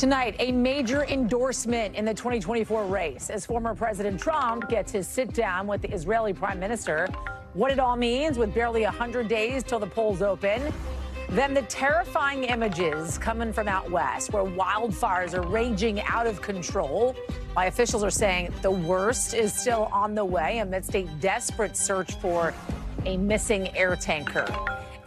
Tonight, a major endorsement in the 2024 race as former President Trump gets his sit down with the Israeli Prime Minister. What it all means with barely 100 days till the polls open. Then the terrifying images coming from out west where wildfires are raging out of control. Why officials are saying the worst is still on the way amidst a desperate search for a missing air tanker.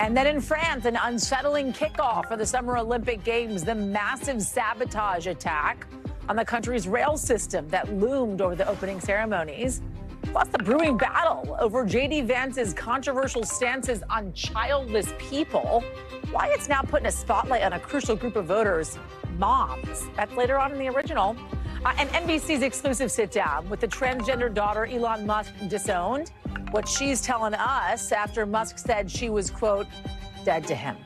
And then in France, an unsettling kickoff for the Summer Olympic Games, the massive sabotage attack on the country's rail system that loomed over the opening ceremonies. Plus the brewing battle over J.D. Vance's controversial stances on childless people. Why it's now putting a spotlight on a crucial group of voters, moms. That's later on in the original. And NBC's exclusive sit-down with the transgender daughter Elon Musk disowned. What she's telling us after Musk said she was, quote, dead to him.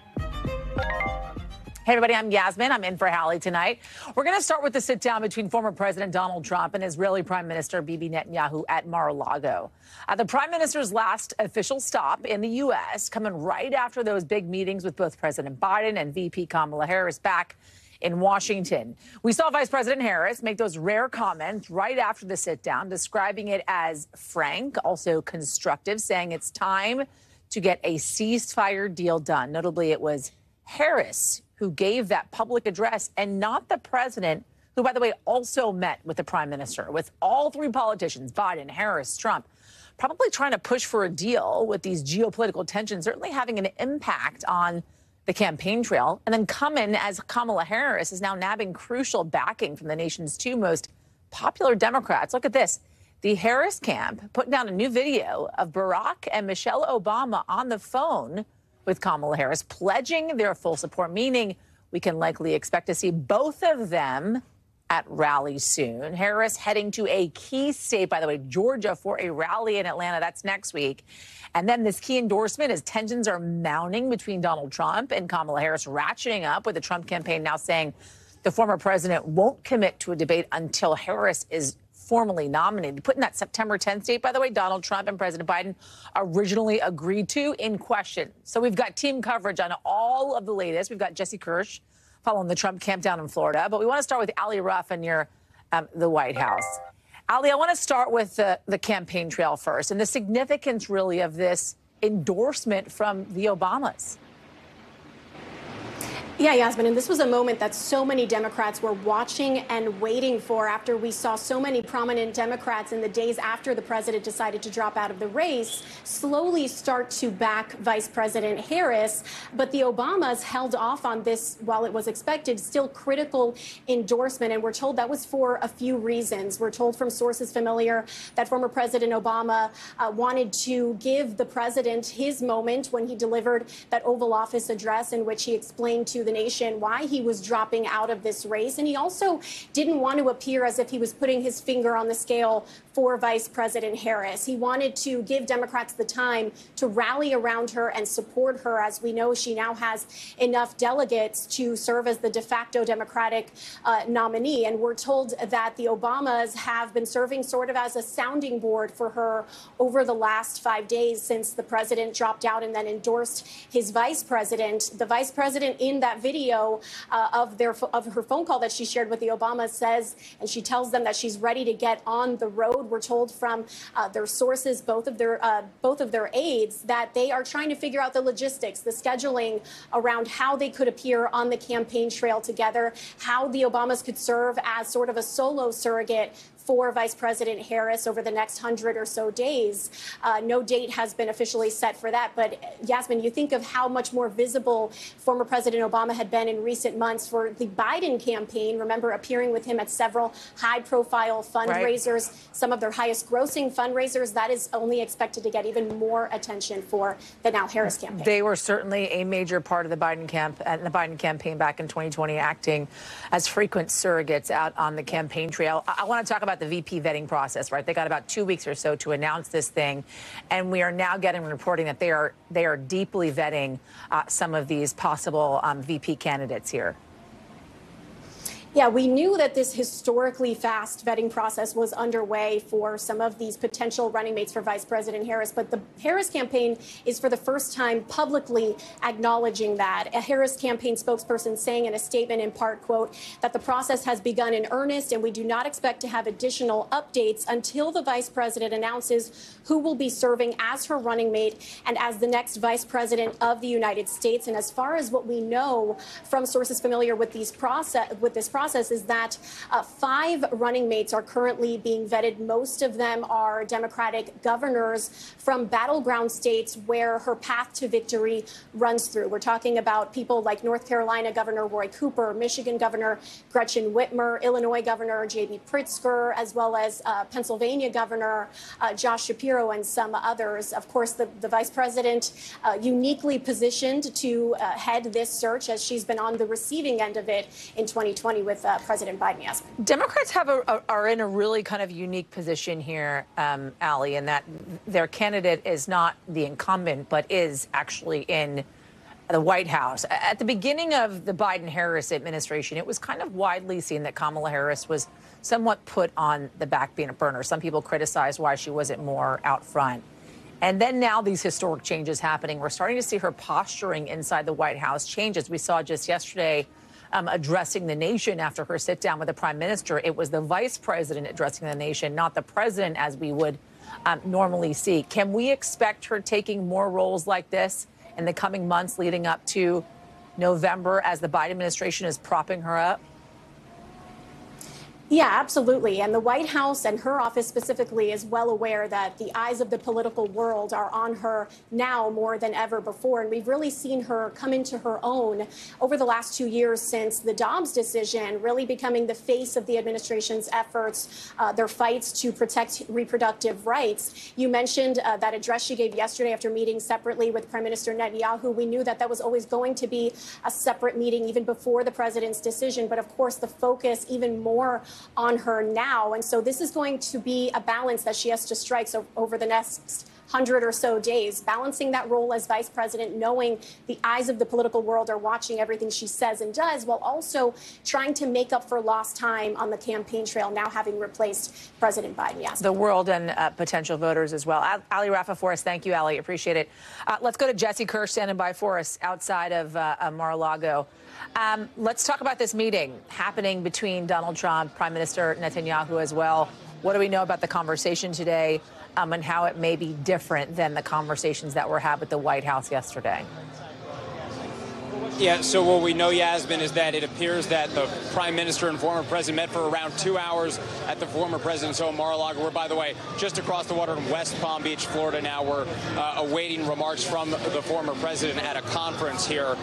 Hey, everybody, I'm Yasmin. I'm in for Hallie tonight. We're going to start with the sit-down between former President Donald Trump and Israeli Prime Minister Bibi Netanyahu at Mar-a-Lago. The Prime Minister's last official stop in the U.S. coming right after those big meetings with both President Biden and VP Kamala Harris back in Washington. We saw Vice President Harris make those rare comments right after the sit-down, describing it as frank, also constructive, saying it's time to get a ceasefire deal done. Notably, it was Harris who gave that public address and not the president, who, by the way, also met with the prime minister, with all three politicians, Biden, Harris, Trump, probably trying to push for a deal with these geopolitical tensions, certainly having an impact on the campaign trail. And then coming as Kamala Harris is now nabbing crucial backing from the nation's two most popular Democrats. Look at this. The Harris camp putting down a new video of Barack and Michelle Obama on the phone with Kamala Harris, pledging their full support, meaning we can likely expect to see both of them at rallies soon. Harris heading to a key state, by the way, Georgia, for a rally in Atlanta. That's next week. And then this key endorsement as tensions are mounting between Donald Trump and Kamala Harris, ratcheting up with the Trump campaign now saying the former president won't commit to a debate until Harris is formally nominated. Putting that September 10th date, by the way, Donald Trump and President Biden originally agreed to in question. So we've got team coverage on all of the latest. We've got Jesse Kirsch following the Trump camp down in Florida. But we want to start with Hallie and near the White House. Hallie, I want to start with the campaign trail first and the significance really of this endorsement from the Obamas. Yeah, Yasmin, and this was a moment that so many Democrats were watching and waiting for after we saw so many prominent Democrats in the days after the president decided to drop out of the race slowly start to back Vice President Harris. But the Obamas held off on this, while it was expected, still critical endorsement. And we're told that was for a few reasons. We're told from sources familiar that former President Obama wanted to give the president his moment when he delivered that Oval Office address in which he explained to the nation why he was dropping out of this race. And he also didn't want to appear as if he was putting his finger on the scale for Vice President Harris. He wanted to give Democrats the time to rally around her and support her. As we know, she now has enough delegates to serve as the de facto Democratic nominee. And we're told that the Obamas have been serving sort of as a sounding board for her over the last 5 days since the president dropped out and then endorsed his vice president. The vice president in that video of her phone call that she shared with the Obamas says, and she tells them that she's ready to get on the road. We're told from their sources, both of their aides, that they are trying to figure out the logistics, the scheduling around how they could appear on the campaign trail together, how the Obamas could serve as sort of a solo surrogate for Vice President Harris over the next 100 or so days. No date has been officially set for that. But Yasmin, you think of how much more visible former President Obama had been in recent months for the Biden campaign. Remember appearing with him at several high-profile fundraisers, right, some of their highest-grossing fundraisers. That is only expected to get even more attention for the now Harris campaign. They were certainly a major part of the Biden camp and the Biden campaign back in 2020, acting as frequent surrogates out on the campaign trail. I want to talk about the VP vetting process, right? They got about 2 weeks or so to announce this thing, and we are now getting reporting that they are deeply vetting some of these possible VP candidates here. Yeah, we knew that this historically fast vetting process was underway for some of these potential running mates for Vice President Harris, but the Harris campaign is for the first time publicly acknowledging that. A Harris campaign spokesperson saying in a statement in part, quote, that the process has begun in earnest and we do not expect to have additional updates until the vice president announces who will be serving as her running mate and as the next vice president of the United States. And as far as what we know from sources familiar with this process is that 5 running mates are currently being vetted. Most of them are Democratic governors from battleground states where her path to victory runs through. We're talking about people like North Carolina Governor Roy Cooper, Michigan Governor Gretchen Whitmer, Illinois Governor J.B. Pritzker, as well as Pennsylvania Governor Josh Shapiro and some others. Of course, the vice president uniquely positioned to head this search as she's been on the receiving end of it in 2020 with President Biden. Yes. Democrats are in a really kind of unique position here, Hallie, in that their candidate is not the incumbent, but is actually in the White House. At the beginning of the Biden-Harris administration, it was kind of widely seen that Kamala Harris was somewhat put on the back burner. Some people criticized why she wasn't more out front. And then now these historic changes happening. We're starting to see her posturing inside the White House changes. We saw just yesterday addressing the nation after her sit down with the prime minister. It was the vice president addressing the nation, not the president, as we would normally see. Can we expect her taking more roles like this in the coming months leading up to November as the Biden administration is propping her up? Yeah, absolutely. And the White House and her office specifically is well aware that the eyes of the political world are on her now more than ever before. And we've really seen her come into her own over the last 2 years since the Dobbs decision, really becoming the face of the administration's efforts, their fights to protect reproductive rights. You mentioned that address she gave yesterday after meeting separately with Prime Minister Netanyahu. We knew that that was always going to be a separate meeting even before the president's decision. But of course, the focus even more on her now. And so this is going to be a balance that she has to strike over the next 100 or so days, balancing that role as vice president, knowing the eyes of the political world are watching everything she says and does, while also trying to make up for lost time on the campaign trail, now having replaced President Biden. Yes. The world and potential voters as well. Hallie Raffa for us. Thank you, Hallie. Appreciate it. Let's go to Jesse Kirsch standing by for us outside of Mar-a-Lago. Let's talk about this meeting happening between Donald Trump, Prime Minister Netanyahu as well. What do we know about the conversation today and how it may be different than the conversations that were had with the White House yesterday? Yeah, so what we know, Yasmin, is that it appears that the prime minister and former president met for around 2 hours at the former president's home, Mar-a-Lago. We're, by the way, just across the water in West Palm Beach, Florida now. We're awaiting remarks from the former president at a conference here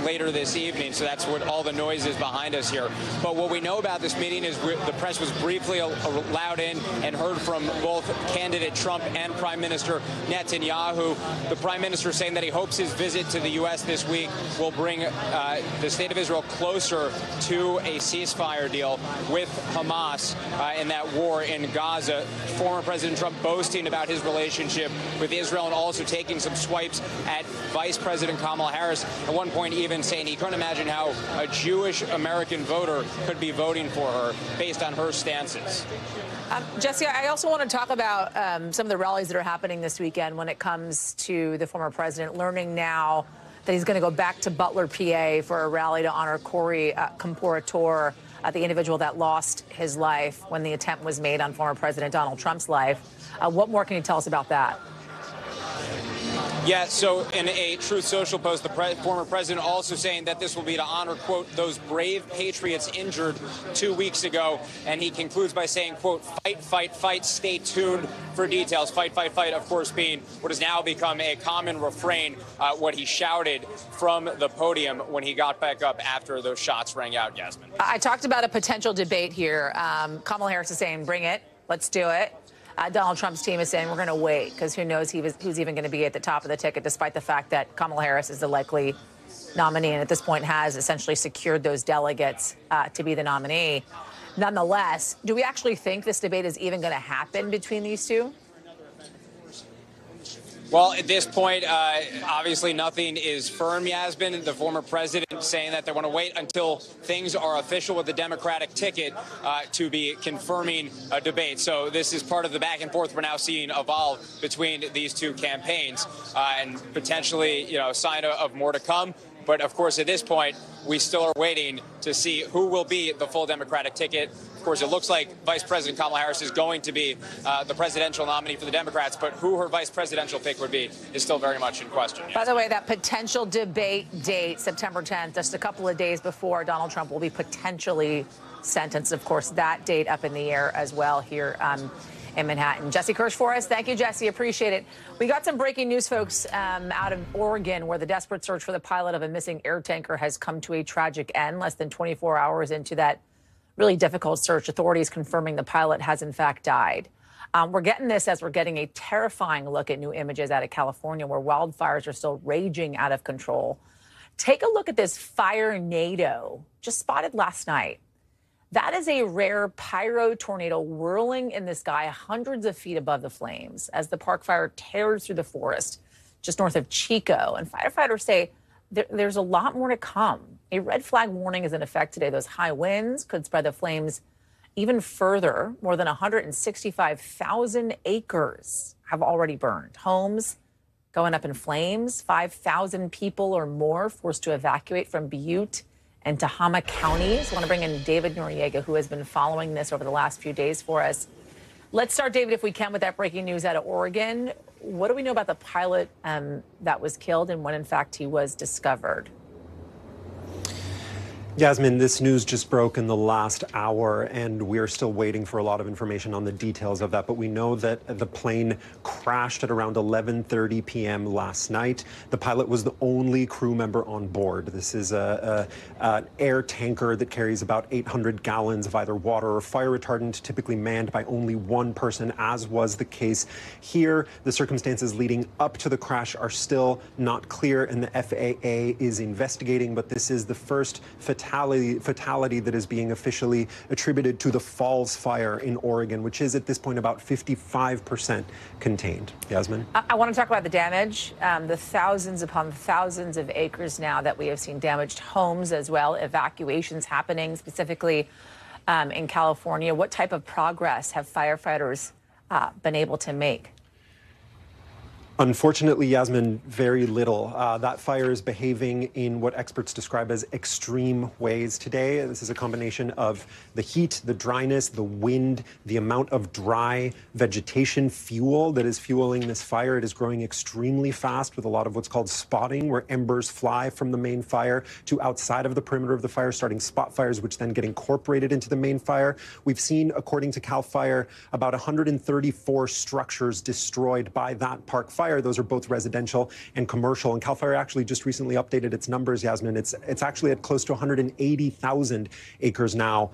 later this evening. So that's what all the noise is behind us here. But what we know about this meeting is the press was briefly allowed in and heard from both candidate Trump and Prime Minister Netanyahu. The prime minister saying that he hopes his visit to the U.S. this week will bring the state of Israel closer to a ceasefire deal with Hamas in that war in Gaza. Former President Trump boasting about his relationship with Israel and also taking some swipes at Vice President Kamala Harris. At one point even saying he couldn't imagine how a Jewish American voter could be voting for her based on her stances. Jesse, I also want to talk about some of the rallies that are happening this weekend when it comes to the former president, learning now that he's going to go back to Butler, PA for a rally to honor Corey Comparator, the individual that lost his life when the attempt was made on former President Donald Trump's life. What more can you tell us about that? Yeah, so in a Truth Social post, the former president also saying that this will be to honor, quote, those brave patriots injured 2 weeks ago. And he concludes by saying, quote, fight, fight, fight, stay tuned for details. Fight, fight, fight, of course, being what has now become a common refrain, what he shouted from the podium when he got back up after those shots rang out, Yasmin. I talked about a potential debate here. Kamala Harris is saying, bring it, let's do it. Donald Trump's team is saying we're going to wait because who knows who's even going to be at the top of the ticket, despite the fact that Kamala Harris is the likely nominee and at this point has essentially secured those delegates to be the nominee. Nonetheless, do we actually think this debate is even going to happen between these two? Well, at this point, obviously nothing is firm, Yasmin. The former president saying that they want to wait until things are official with the Democratic ticket to be confirming a debate. So this is part of the back and forth we're now seeing evolve between these two campaigns and potentially, a sign of more to come. But of course, at this point, we still are waiting to see who will be the full Democratic ticket. Of course, it looks like Vice President Kamala Harris is going to be the presidential nominee for the Democrats, but who her vice presidential pick would be is still very much in question. By the way, that potential debate date, September 10th, just a couple of days before Donald Trump will be potentially sentenced. Of course, that date up in the air as well here in Manhattan. Jesse Kirsch for us. Thank you, Jesse. Appreciate it. We got some breaking news, folks, out of Oregon, where the desperate search for the pilot of a missing air tanker has come to a tragic end. Less than 24 hours into that really difficult search, authorities confirming the pilot has, in fact, died. We're getting this as we're getting a terrifying look at new images out of California, where wildfires are still raging out of control. Take a look at this fire tornado just spotted last night. That is a rare pyro tornado whirling in the sky hundreds of feet above the flames as the park fire tears through the forest just north of Chico. And firefighters say there's a lot more to come. A red flag warning is in effect today. Those high winds could spread the flames even further. More than 165,000 acres have already burned. Homes going up in flames. 5,000 people or more forced to evacuate from Butte and Tehama counties. I want to bring in David Noriega, who has been following this over the last few days for us. Let's start, David, if we can, with that breaking news out of Oregon. What do we know about the pilot that was killed and when, in fact, he was discovered? Yasmin, this news just broke in the last hour, and we're still waiting for a lot of information on the details of that. But we know that the plane crashed at around 11:30 p.m. last night. The pilot was the only crew member on board. This is an air tanker that carries about 800 gallons of either water or fire retardant, typically manned by only one person, as was the case here. The circumstances leading up to the crash are still not clear, and the FAA is investigating. But this is the first fatality that is being officially attributed to the Falls Fire in Oregon, which is at this point about 55% contained. Yasmin? I want to talk about the damage, the thousands upon thousands of acres now that we have seen damaged homes as well, evacuations happening specifically in California. What type of progress have firefighters been able to make? Unfortunately, Yasmin, very little. That fire is behaving in what experts describe as extreme ways today. This is a combination of the heat, the dryness, the wind, the amount of dry vegetation fuel that is fueling this fire. It is growing extremely fast with a lot of what's called spotting, where embers fly from the main fire to outside of the perimeter of the fire, starting spot fires, which then get incorporated into the main fire. We've seen, according to CAL FIRE, about 134 structures destroyed by that park fire. Those are both residential and commercial. And CAL FIRE actually just recently updated its numbers, Yasmin. It's actually at close to 180,000 acres now.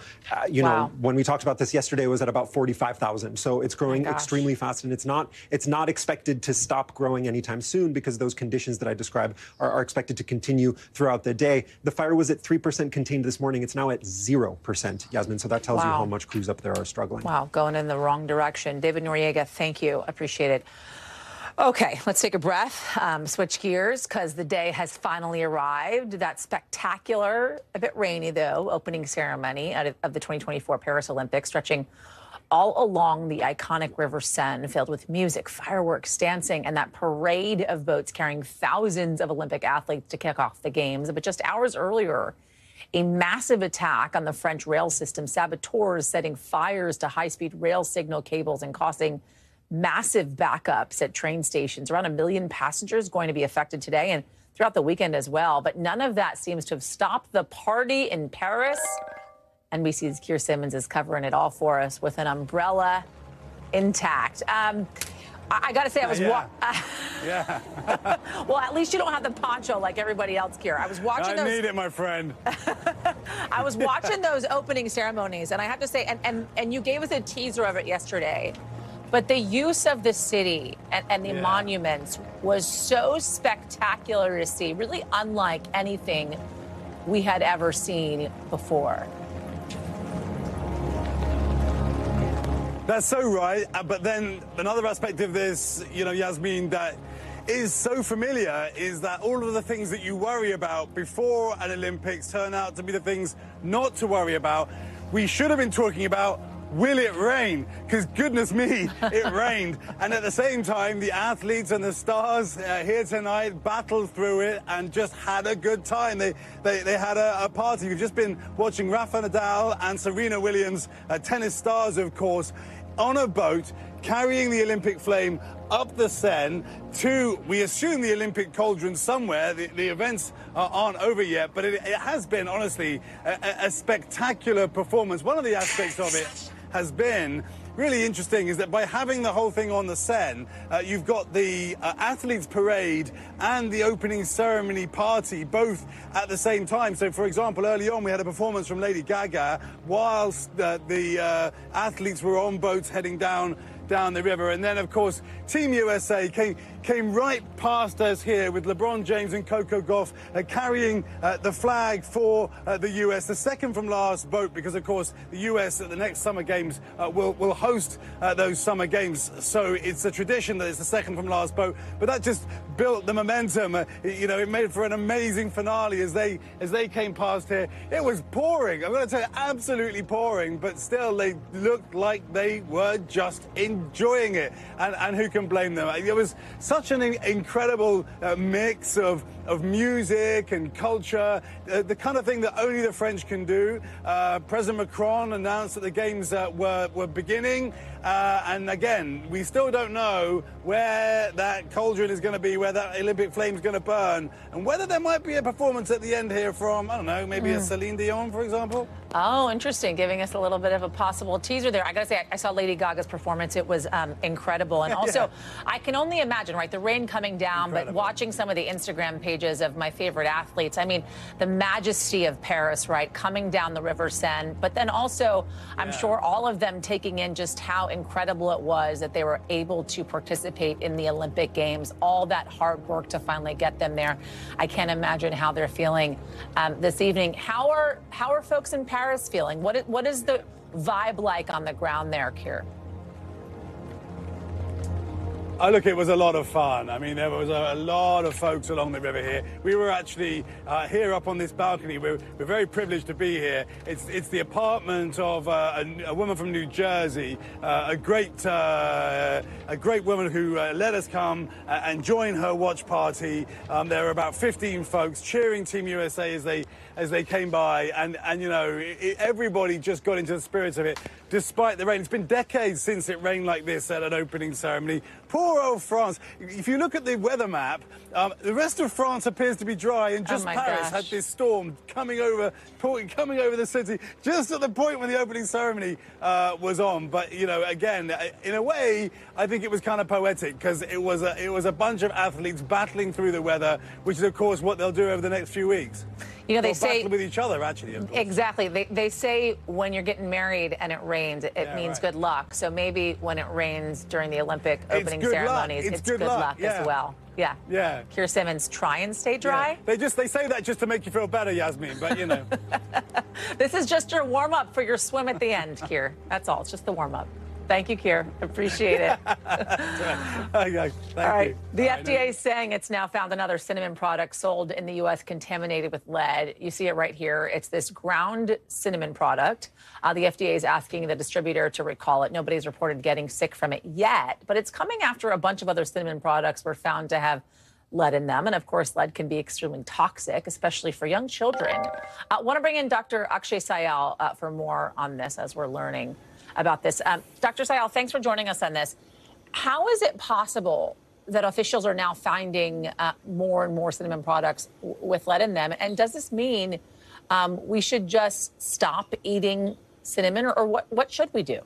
You know, when we talked about this yesterday, it was at about 45,000. So it's growing extremely fast, and it's not expected to stop growing anytime soon, because those conditions that I described are expected to continue throughout the day. The fire was at 3% contained this morning. It's now at 0%, Yasmin. So that tells you how much crews up there are struggling. Wow, going in the wrong direction. David Noriega, thank you. Appreciate it. Okay, let's take a breath, switch gears, because the day has finally arrived. That spectacular, a bit rainy, though, opening ceremony of the 2024 Paris Olympics, stretching all along the iconic River Seine, filled with music, fireworks, dancing, and that parade of boats carrying thousands of Olympic athletes to kick off the games. But just hours earlier, a massive attack on the French rail system, saboteurs setting fires to high-speed rail signal cables and causing massive backups at train stations. Around 1 million passengers going to be affected today and throughout the weekend as well. But none of that seems to have stopped the party in Paris. NBC's Keir Simmons is covering it all for us with an umbrella intact. I got to say, I was well, at least you don't have the poncho like everybody else, Keir. I was watching those. I need it, my friend. I was watching those opening ceremonies, and I have to say, and you gave us a teaser of it yesterday. But the use of the city and the monuments was so spectacular to see, really unlike anything we had ever seen before. That's so right. But then another aspect of this, you know, Yasmin, that is so familiar is that all of the things that you worry about before an Olympics turn out to be the things not to worry about. We should have been talking about, will it rain? Because goodness me, it rained. And at the same time, the athletes and the stars here tonight battled through it and just had a good time. They had a party. We've just been watching Rafa Nadal and Serena Williams, tennis stars, of course, on a boat carrying the Olympic flame up the Seine to, we assume, the Olympic cauldron somewhere. The events aren't over yet, but it has been, honestly, a spectacular performance. One of the aspects of it has been really interesting is that by having the whole thing on the Seine, you've got the athletes parade and the opening ceremony party both at the same time. So, for example, early on we had a performance from Lady Gaga whilst the athletes were on boats heading down the river. And then, of course, Team USA came right past us here with LeBron James and Coco Gauff carrying the flag for the US, the second from last boat, because, of course, the US at the next Summer Games will host those Summer Games. So it's a tradition that it's the second from last boat. But that just built the momentum. You know, it made for an amazing finale as they came past here. It was pouring. I'm going to tell you, absolutely pouring, but still they looked like they were just enjoying it. And who can blame them? It was such an incredible mix of music and culture, the kind of thing that only the French can do. President Macron announced that the games were beginning. And again, we still don't know where that cauldron is going to be, where that Olympic flame is going to burn, and whether there might be a performance at the end here from, I don't know, maybe a Celine Dion, for example. Oh, interesting. Giving us a little bit of a possible teaser there. I got to say, I saw Lady Gaga's performance. It was incredible. And also, I can only imagine, right, the rain coming down, but watching some of the Instagram pages of my favorite athletes. I mean, the majesty of Paris, right, coming down the River Seine. But then also, I'm sure all of them taking in just how incredible it was that they were able to participate in the Olympic Games. All that hard work to finally get them there. I can't imagine how they're feeling this evening. How are folks in Paris feeling? What is the vibe like on the ground there, Keir? Oh, look, it was a lot of fun. I mean, there was a lot of folks along the river here. We were actually here up on this balcony. We're very privileged to be here. It's the apartment of a woman from New Jersey, a great woman who let us come and join her watch party. There were about 15 folks cheering Team USA as they came by, and you know, everybody just got into the spirit of it, despite the rain. It's been decades since it rained like this at an opening ceremony. Poor old France. If you look at the weather map, the rest of France appears to be dry, and just Paris had this storm coming over the city just at the point when the opening ceremony was on. But you know, again, in a way, I think it was kind of poetic, because it was a bunch of athletes battling through the weather, which is of course what they'll do over the next few weeks. You know, they say with each other, actually. Exactly. They say when you're getting married and it rains, it means good luck. So maybe when it rains during the Olympic opening ceremonies, it's good luck as well. Yeah. Yeah. Keir Simmons, try and stay dry. Yeah. They say that just to make you feel better, Yasmin. But you know, this is just your warm up for your swim at the end, Keir. That's all. It's just the warm up. Thank you, Keir. Appreciate it. Thank you. The FDA is saying it's now found another cinnamon product sold in the U.S. contaminated with lead. You see it right here. It's this ground cinnamon product. The FDA is asking the distributor to recall it. Nobody's reported getting sick from it yet, but it's coming after a bunch of other cinnamon products were found to have lead in them. And of course, lead can be extremely toxic, especially for young children. I want to bring in Dr. Akshay Syal for more on this as we're learning about this. Dr. Syal, thanks for joining us on this. How is it possible that officials are now finding more and more cinnamon products with lead in them? And does this mean we should just stop eating cinnamon, or what should we do?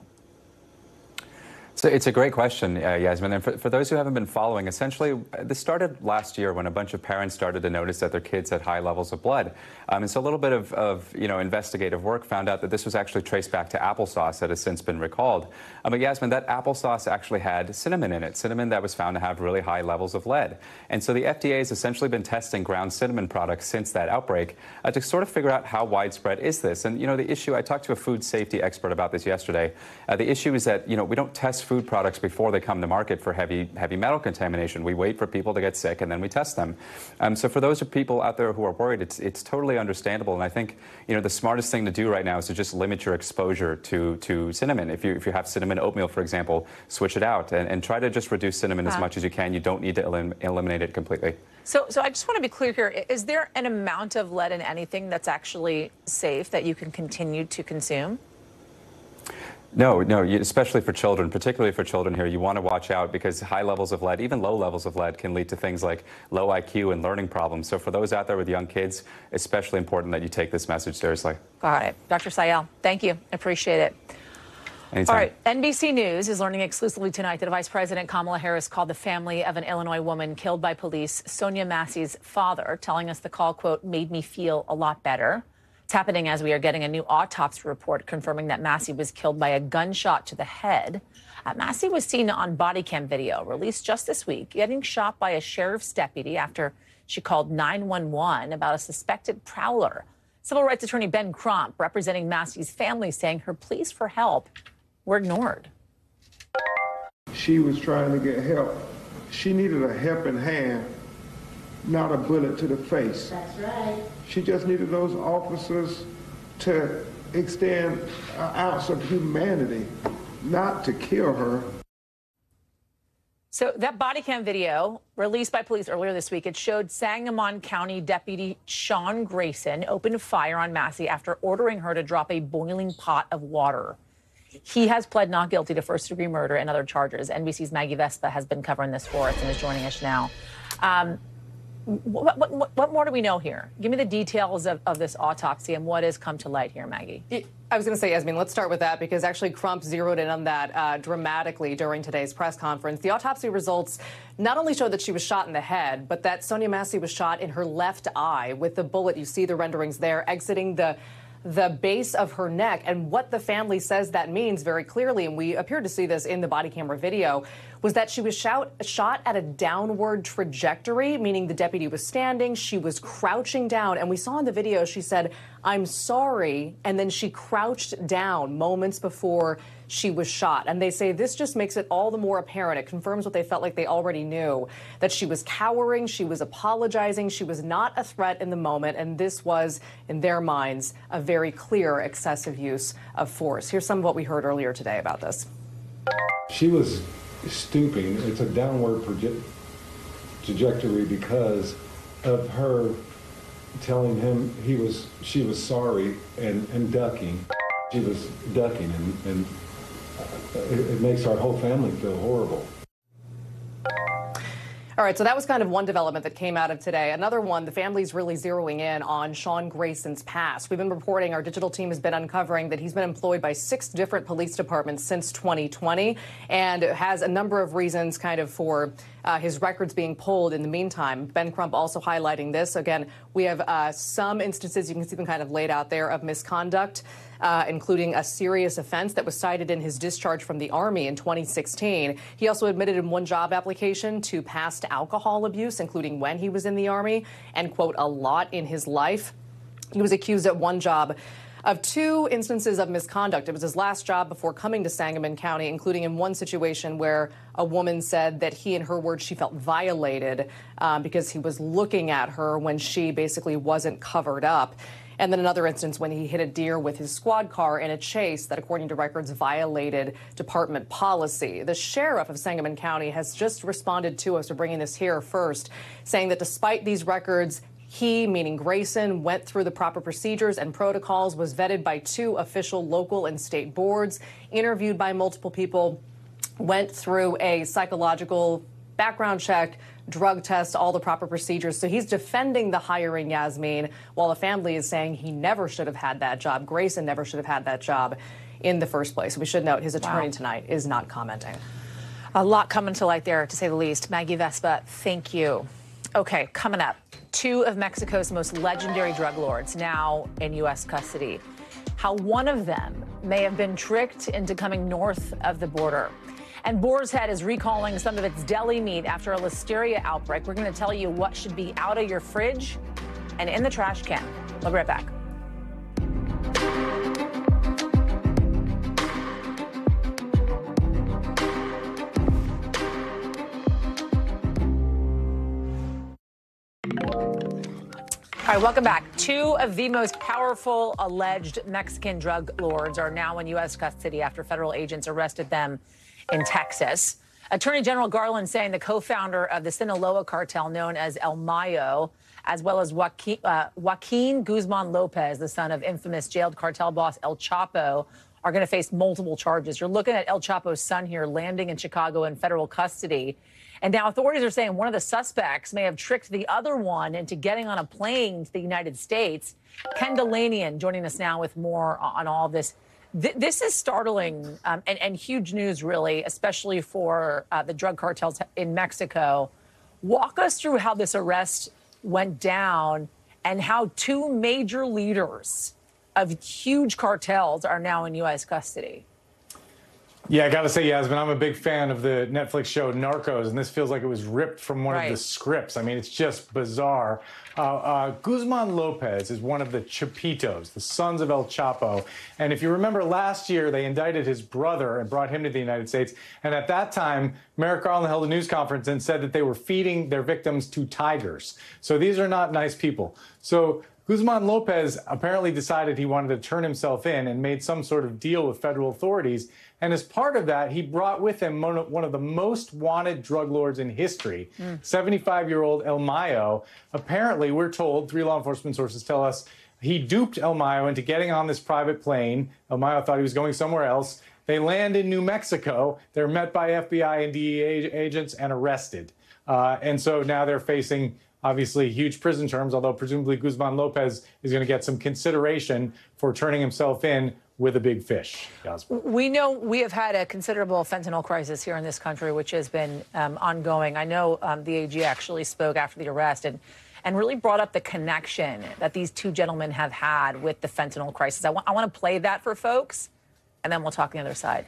So it's a great question, Yasmin. And for those who haven't been following, essentially, this started last year when a bunch of parents started to notice that their kids had high levels of blood. And so a little bit of investigative work found out that this was actually traced back to applesauce that has since been recalled. But Yasmin, that applesauce actually had cinnamon in it, cinnamon that was found to have really high levels of lead. And so the FDA has essentially been testing ground cinnamon products since that outbreak to sort of figure out how widespread is this. And, you know, the issue, I talked to a food safety expert about this yesterday. The issue is that, you know, we don't test test food products before they come to market for heavy metal contamination. We wait for people to get sick and then we test them. So for those people out there who are worried, it's totally understandable. And I think, the smartest thing to do right now is to just limit your exposure to cinnamon. If you have cinnamon oatmeal, for example, switch it out and try to just reduce cinnamon as much as you can. You don't need to eliminate it completely. So I just want to be clear here. Is there an amount of lead in anything that's actually safe that you can continue to consume? No, especially for children, particularly for children here, you want to watch out because high levels of lead, even low levels of lead, can lead to things like low IQ and learning problems. So for those out there with young kids, especially important that you take this message seriously. Got it. Dr. Sayel, thank you. Appreciate it. Anytime. All right. NBC News is learning exclusively tonight that Vice President Kamala Harris called the family of an Illinois woman killed by police, Sonia Massey's father, telling us the call, quote, made me feel a lot better. It's happening as we are getting a new autopsy report confirming that Massey was killed by a gunshot to the head. Massey was seen on body cam video released just this week, getting shot by a sheriff's deputy after she called 911 about a suspected prowler. Civil rights attorney Ben Crump, representing Massey's family, saying her pleas for help were ignored. She was trying to get help. She needed a helping hand, not a bullet to the face. That's right. She just needed those officers to extend an ounce of humanity, not to kill her. So that body cam video released by police earlier this week, it showed Sangamon County Deputy Sean Grayson opened fire on Massey after ordering her to drop a boiling pot of water. He has pled not guilty to first-degree murder and other charges. NBC's Maggie Vespa has been covering this for us and is joining us now. What more do we know here? Give me the details of this autopsy and what has come to light here, Maggie. I was going to say, Yasmin, let's start with that because actually Crump zeroed in on that dramatically during today's press conference. The autopsy results not only show that she was shot in the head, but that Sonia Massey was shot in her left eye with the bullet. You see the renderings there exiting the base of her neck. And what the family says that means very clearly, and we appear to see this in the body camera video, was that she was shot at a downward trajectory, meaning the deputy was standing, she was crouching down. And we saw in the video, she said, "I'm sorry," and then she crouched down moments before she was shot. And they say this just makes it all the more apparent. It confirms what they felt like they already knew, that she was cowering, she was apologizing, she was not a threat in the moment. And this was, in their minds, a very clear excessive use of force. Here's some of what we heard earlier today about this. She was stooping. It's a downward trajectory because of her telling him she was sorry and ducking. She was ducking and it makes our whole family feel horrible. All right, so that was kind of one development that came out of today. Another one, the family's really zeroing in on Sean Grayson's past. We've been reporting, our digital team has been uncovering that he's been employed by 6 different police departments since 2020 and has a number of reasons kind of for his records being pulled in the meantime. Ben Crump also highlighting this. Again, we have some instances, you can see them kind of laid out there, of misconduct, including a serious offense that was cited in his discharge from the Army in 2016. He also admitted in one job application to past alcohol abuse, including when he was in the Army, and, quote, a lot in his life. He was accused at one job of 2 instances of misconduct. It was his last job before coming to Sangamon County, including in one situation where a woman said that he, in her words, she felt violated because he was looking at her when she basically wasn't covered up. And then another instance when he hit a deer with his squad car in a chase that, according to records, violated department policy. The sheriff of Sangamon County has just responded to us. We're bringing this here first, saying that despite these records, he, meaning Grayson, went through the proper procedures and protocols, was vetted by 2 official local and state boards, interviewed by multiple people, went through a psychological background check, drug test, all the proper procedures. So he's defending the hiring, Yasmin, while the family is saying he never should have had that job. Grayson never should have had that job in the first place. We should note his attorney tonight is not commenting. A lot coming to light there, to say the least. Maggie Vespa, thank you. Okay, coming up, 2 of Mexico's most legendary drug lords now in U.S. custody. How one of them may have been tricked into coming north of the border. And Boar's Head is recalling some of its deli meat after a listeria outbreak. We're going to tell you what should be out of your fridge and in the trash can. We'll be right back. All right, welcome back. Two of the most powerful alleged Mexican drug lords are now in U.S. custody after federal agents arrested them in Texas. Attorney General Garland saying the co-founder of the Sinaloa cartel known as El Mayo, as well as Joaquin Guzman Lopez, the son of infamous jailed cartel boss El Chapo, are going to face multiple charges. You're looking at El Chapo's son here landing in Chicago in federal custody. And now authorities are saying one of the suspects may have tricked the other one into getting on a plane to the United States. Ken Delanian joining us now with more on all this. This is startling and huge news, really, especially for the drug cartels in Mexico. Walk us through how this arrest went down and how two major leaders of huge cartels are now in U.S. custody. Yeah, I got to say, Yasmin, I'm a big fan of the Netflix show Narcos, and this feels like it was ripped from one of the scripts. I mean, it's just bizarre. Guzman Lopez is one of the Chapitos, the sons of El Chapo. And if you remember last year, they indicted his brother and brought him to the United States. And at that time, Merrick Garland held a news conference and said that they were feeding their victims to tigers. So these are not nice people. So Guzman Lopez apparently decided he wanted to turn himself in and made some sort of deal with federal authorities. And as part of that, he brought with him one of the most wanted drug lords in history, 75-year-old El Mayo. Apparently, we're told, 3 law enforcement sources tell us, he duped El Mayo into getting on this private plane. El Mayo thought he was going somewhere else. They land in New Mexico. They're met by FBI and DEA agents and arrested. And so now they're facing, obviously, huge prison terms, although presumably Guzman Lopez is going to get some consideration for turning himself in with a big fish. Yasmin. We know we have had a considerable fentanyl crisis here in this country, which has been ongoing. I know the AG actually spoke after the arrest and really brought up the connection that these two gentlemen have had with the fentanyl crisis. I want to play that for folks, and then we'll talk on the other side.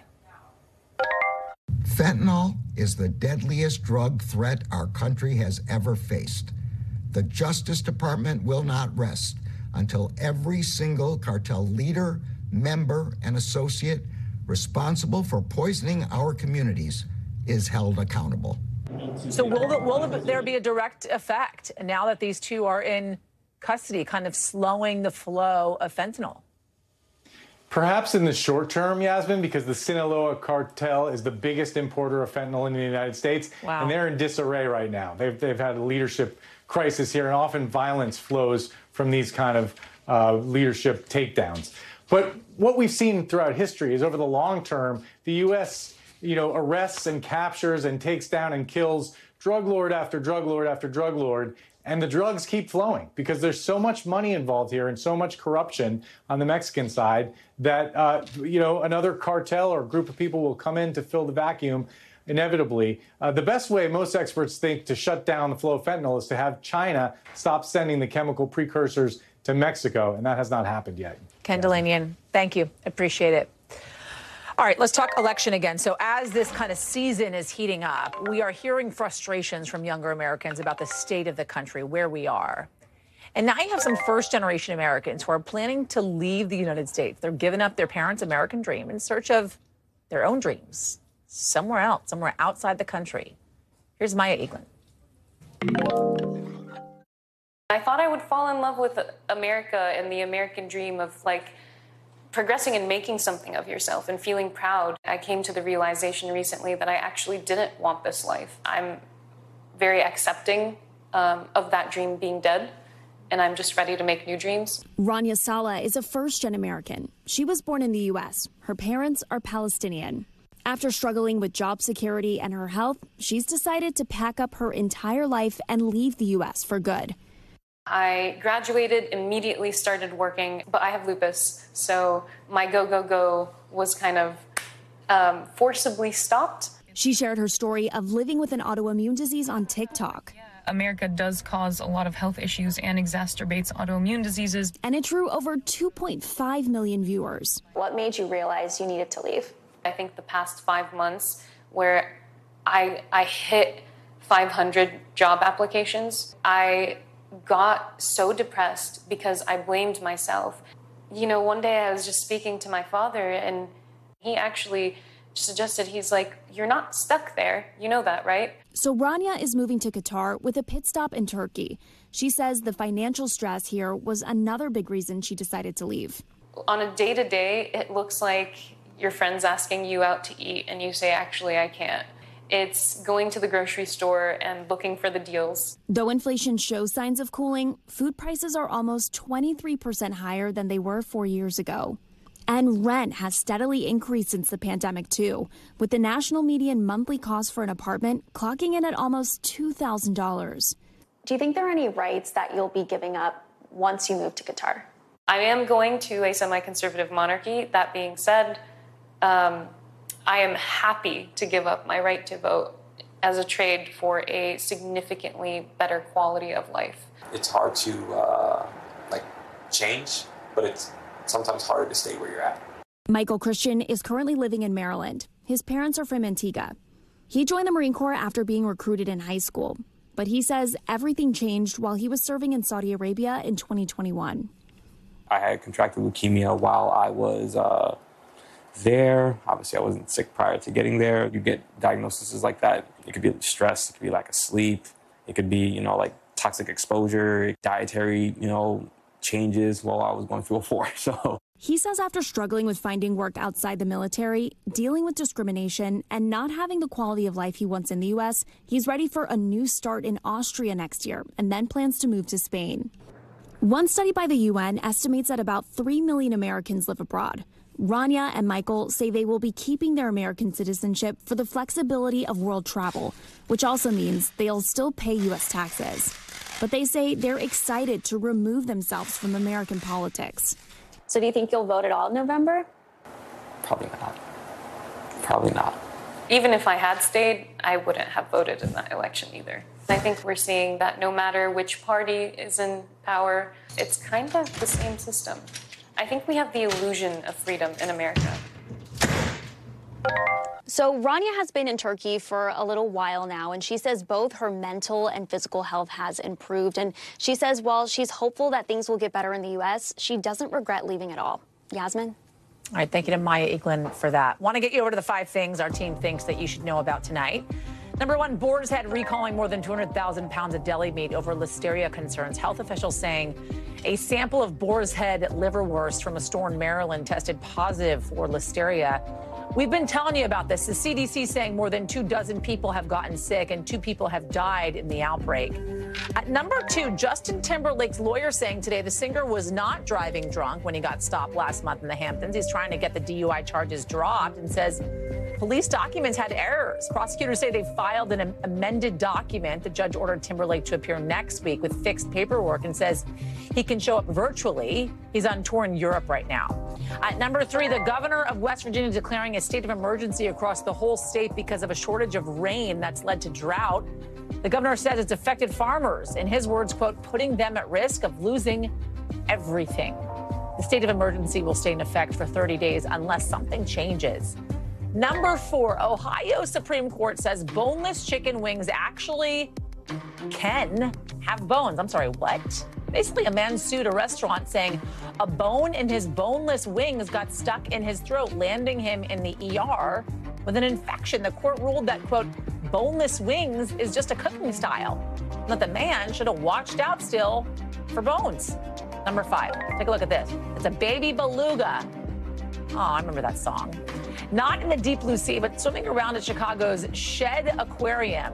Fentanyl is the deadliest drug threat our country has ever faced. The Justice Department will not rest until every single cartel leader, member, and associate responsible for poisoning our communities is held accountable. So will there be a direct effect now that these two are in custody, kind of slowing the flow of fentanyl? Perhaps in the short term, Yasmin, because the Sinaloa cartel is the biggest importer of fentanyl in the United States, and they're in disarray right now. They've had a leadership crisis here, and often violence flows from these kind of leadership takedowns. But what we've seen throughout history is over the long term, the U.S. arrests and captures and takes down and kills drug lord after drug lord after drug lord. And the drugs keep flowing because there's so much money involved here and so much corruption on the Mexican side that, another cartel or group of people will come in to fill the vacuum inevitably. The best way most experts think to shut down the flow of fentanyl is to have China stop sending the chemical precursors to Mexico, and that has not happened yet. Ken Delanian, thank you. Appreciate it. All right, let's talk election again. So as this kind of season is heating up, we are hearing frustrations from younger Americans about the state of the country, where we are. And now you have some first-generation Americans who are planning to leave the United States. They're giving up their parents' American dream in search of their own dreams somewhere else, somewhere outside the country. Here's Maya Eaglin. I thought I would fall in love with America and the American dream of progressing and making something of yourself and feeling proud. I came to the realization recently that I actually didn't want this life. I'm very accepting of that dream being dead, and I'm just ready to make new dreams. Rania Saleh is a first-gen American. She was born in the U.S. Her parents are Palestinian. After struggling with job security and her health, she's decided to pack up her entire life and leave the U.S. for good. I graduated, immediately started working, but I have lupus, so my go was kind of forcibly stopped. She shared her story of living with an autoimmune disease on TikTok. America does cause a lot of health issues and exacerbates autoimmune diseases. And it drew over 2.5 million viewers. What made you realize you needed to leave? I think the past 5 months where I hit 500 job applications, I got so depressed because I blamed myself. One day I was just speaking to my father, and he actually suggested, he's like, you're not stuck there. You know that, right? So Rania is moving to Qatar with a pit stop in Turkey. She says the financial stress here was another big reason she decided to leave. On a day-to-day, it looks like your friend's asking you out to eat and you say, actually, I can't. It's going to the grocery store and looking for the deals. Though inflation shows signs of cooling, food prices are almost 23% higher than they were 4 years ago. And rent has steadily increased since the pandemic, too, with the national median monthly cost for an apartment clocking in at almost $2,000. Do you think there are any rights that you'll be giving up once you move to Qatar? I am going to a semi-conservative monarchy. That being said, I am happy to give up my right to vote as a trade for a significantly better quality of life. It's hard to change, but it's sometimes harder to stay where you're at. Michael Christian is currently living in Maryland. His parents are from Antigua. He joined the Marine Corps after being recruited in high school, but he says everything changed while he was serving in Saudi Arabia in 2021. I had contracted leukemia while I was there. Obviously, I wasn't sick prior to getting there. You get diagnoses like that. It could be stress, it could be lack of sleep, it could be, like toxic exposure, dietary, changes while I was going through a war. So he says after struggling with finding work outside the military, dealing with discrimination, and not having the quality of life he wants in the U.S., he's ready for a new start in Austria next year and then plans to move to Spain. One study by the UN estimates that about 3 million Americans live abroad. Rania and Michael say they will be keeping their American citizenship for the flexibility of world travel, which also means they'll still pay U.S. taxes. But they say they're excited to remove themselves from American politics. So do you think you'll vote at all in November? Probably not. Probably not. Even if I had stayed, I wouldn't have voted in that election either. I think we're seeing that no matter which party is in power, it's kind of the same system. I think we have the illusion of freedom in America. So Rania has been in Turkey for a little while now, and she says both her mental and physical health has improved. And she says while she's hopeful that things will get better in the U.S., she doesn't regret leaving at all. Yasmin? All right, thank you to Maya Eklund for that. Want to get you over to the 5 things our team thinks that you should know about tonight. Number 1, Boar's Head recalling more than 200,000 pounds of deli meat over listeria concerns. Health officials saying a sample of Boar's Head liverwurst from a store in Maryland tested positive for listeria. We've been telling you about this. The CDC saying more than 24 people have gotten sick and 2 people have died in the outbreak. At number 2, Justin Timberlake's lawyer saying today the singer was not driving drunk when he got stopped last month in the Hamptons. He's trying to get the DUI charges dropped and says police documents had errors. Prosecutors say they filed an amended document. The judge ordered Timberlake to appear next week with fixed paperwork and says he can show up virtually. He's on tour in Europe right now. At number 3, the governor of West Virginia declaring a state of emergency across the whole state because of a shortage of rain that's led to drought. The governor says it's affected farmers. In his words, quote, putting them at risk of losing everything. The state of emergency will stay in effect for 30 days unless something changes. Number 4, Ohio Supreme Court says boneless chicken wings actually can have bones. I'm sorry, what? Basically, a man sued a restaurant saying a bone in his boneless wings got stuck in his throat, landing him in the ER with an infection. The court ruled that, quote, boneless wings is just a cooking style, and that the man should have watched out still for bones. Number 5, take a look at this. It's a baby beluga. Oh, I remember that song. Not in the deep blue sea, but swimming around at Chicago's Shed Aquarium.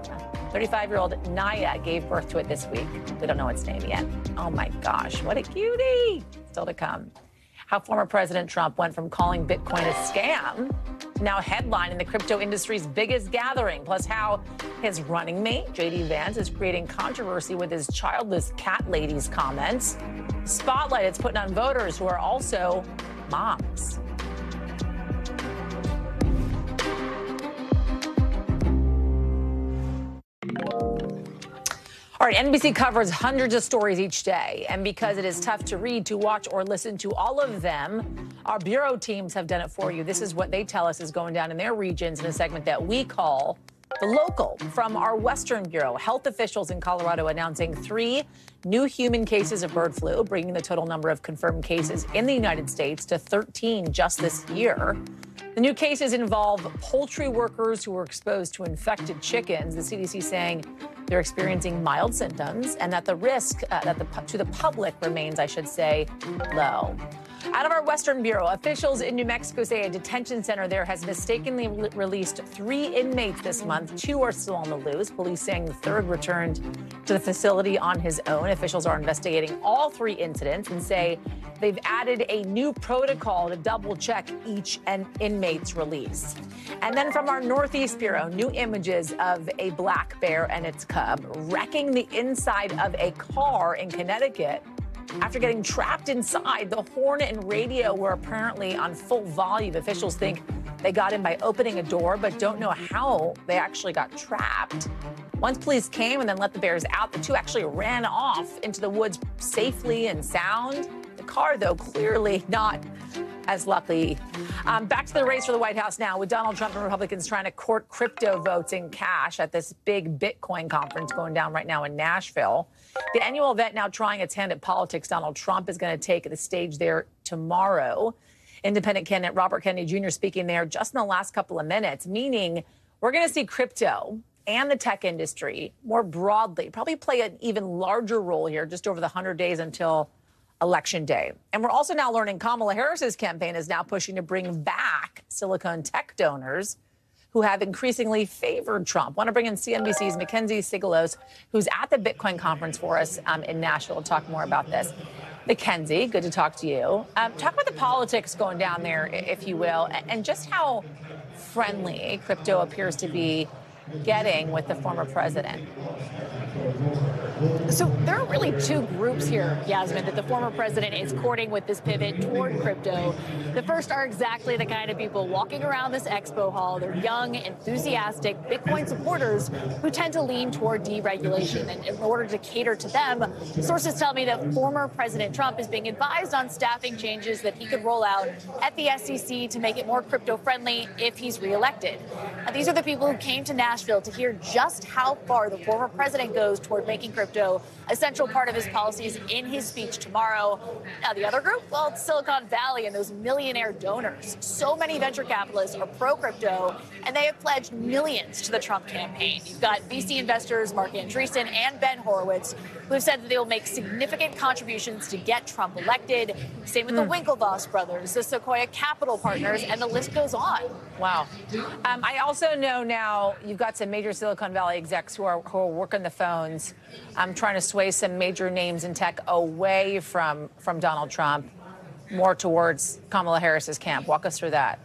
35-year-old Naya gave birth to it this week. We don't know its name yet. Oh my gosh, what a cutie. Still to come. How former President Trump went from calling Bitcoin a scam to now headlining the crypto industry's biggest gathering. Plus how his running mate, J.D. Vance, is creating controversy with his childless cat lady's comments. Spotlight it's putting on voters who are also moms. All right, NBC covers hundreds of stories each day, and because it is tough to read, to watch, or listen to all of them, our bureau teams have done it for you. This is what they tell us is going down in their regions in a segment that we call The Local. From our Western Bureau, health officials in Colorado announcing 3 new human cases of bird flu, bringing the total number of confirmed cases in the United States to 13 just this year. The new cases involve poultry workers who were exposed to infected chickens. The CDC saying they're experiencing mild symptoms and that the risk to the public remains, I should say, low. Out of our Western Bureau, officials in New Mexico say a detention center there has mistakenly released 3 inmates this month. 2 are still on the loose. Police saying the third returned to the facility on his own. Officials are investigating all 3 incidents and say they've added a new protocol to double-check each inmate's release. And then from our Northeast Bureau, new images of a black bear and its cub wrecking the inside of a car in Connecticut. After getting trapped inside, the horn and radio were apparently on full volume. Officials think they got in by opening a door, but don't know how they actually got trapped. Once police came and then let the bears out, the 2 actually ran off into the woods safely and sound. The car, though, clearly not as lucky. Back to the race for the White House now, with Donald Trump and Republicans trying to court crypto votes in cash at this big Bitcoin conference going down right now in Nashville. The annual event now trying its hand at politics. Donald Trump is going to take the stage there tomorrow. Independent candidate Robert Kennedy Jr. speaking there just in the last couple of minutes, meaning we're going to see crypto and the tech industry more broadly probably play an even larger role here just over the 100 days until Election Day. And we're also now learning Kamala Harris's campaign is now pushing to bring back Silicon tech donors who have increasingly favored Trump. Want to bring in CNBC's Mackenzie Sigalos, who's at the Bitcoin conference for us in Nashville to talk more about this. Mackenzie, good to talk to you. Talk about the politics going down there, if you will, and just how friendly crypto appears to be getting with the former president. So there are really 2 groups here, Yasmin, that the former president is courting with this pivot toward crypto. The first are exactly the kind of people walking around this expo hall. They're young, enthusiastic Bitcoin supporters who tend to lean toward deregulation. And in order to cater to them, sources tell me that former President Trump is being advised on staffing changes that he could roll out at the SEC to make it more crypto-friendly if he's reelected. Now, these are the people who came to Nashville to hear just how far the former president goes toward making crypto a central part of his policies in his speech tomorrow. Now, the other group, well, it's Silicon Valley and those millionaire donors. So many venture capitalists are pro-crypto, and they have pledged millions to the Trump campaign. You've got VC investors Mark Andreessen and Ben Horowitz, who have said that they will make significant contributions to get Trump elected. Same with the Winklevoss brothers, the Sequoia Capital Partners, and the list goes on. Wow. I also know now you've got some major Silicon Valley execs who are working the phones, trying to sway some major names in tech away from Donald Trump, more towards Kamala Harris's camp. Walk us through that.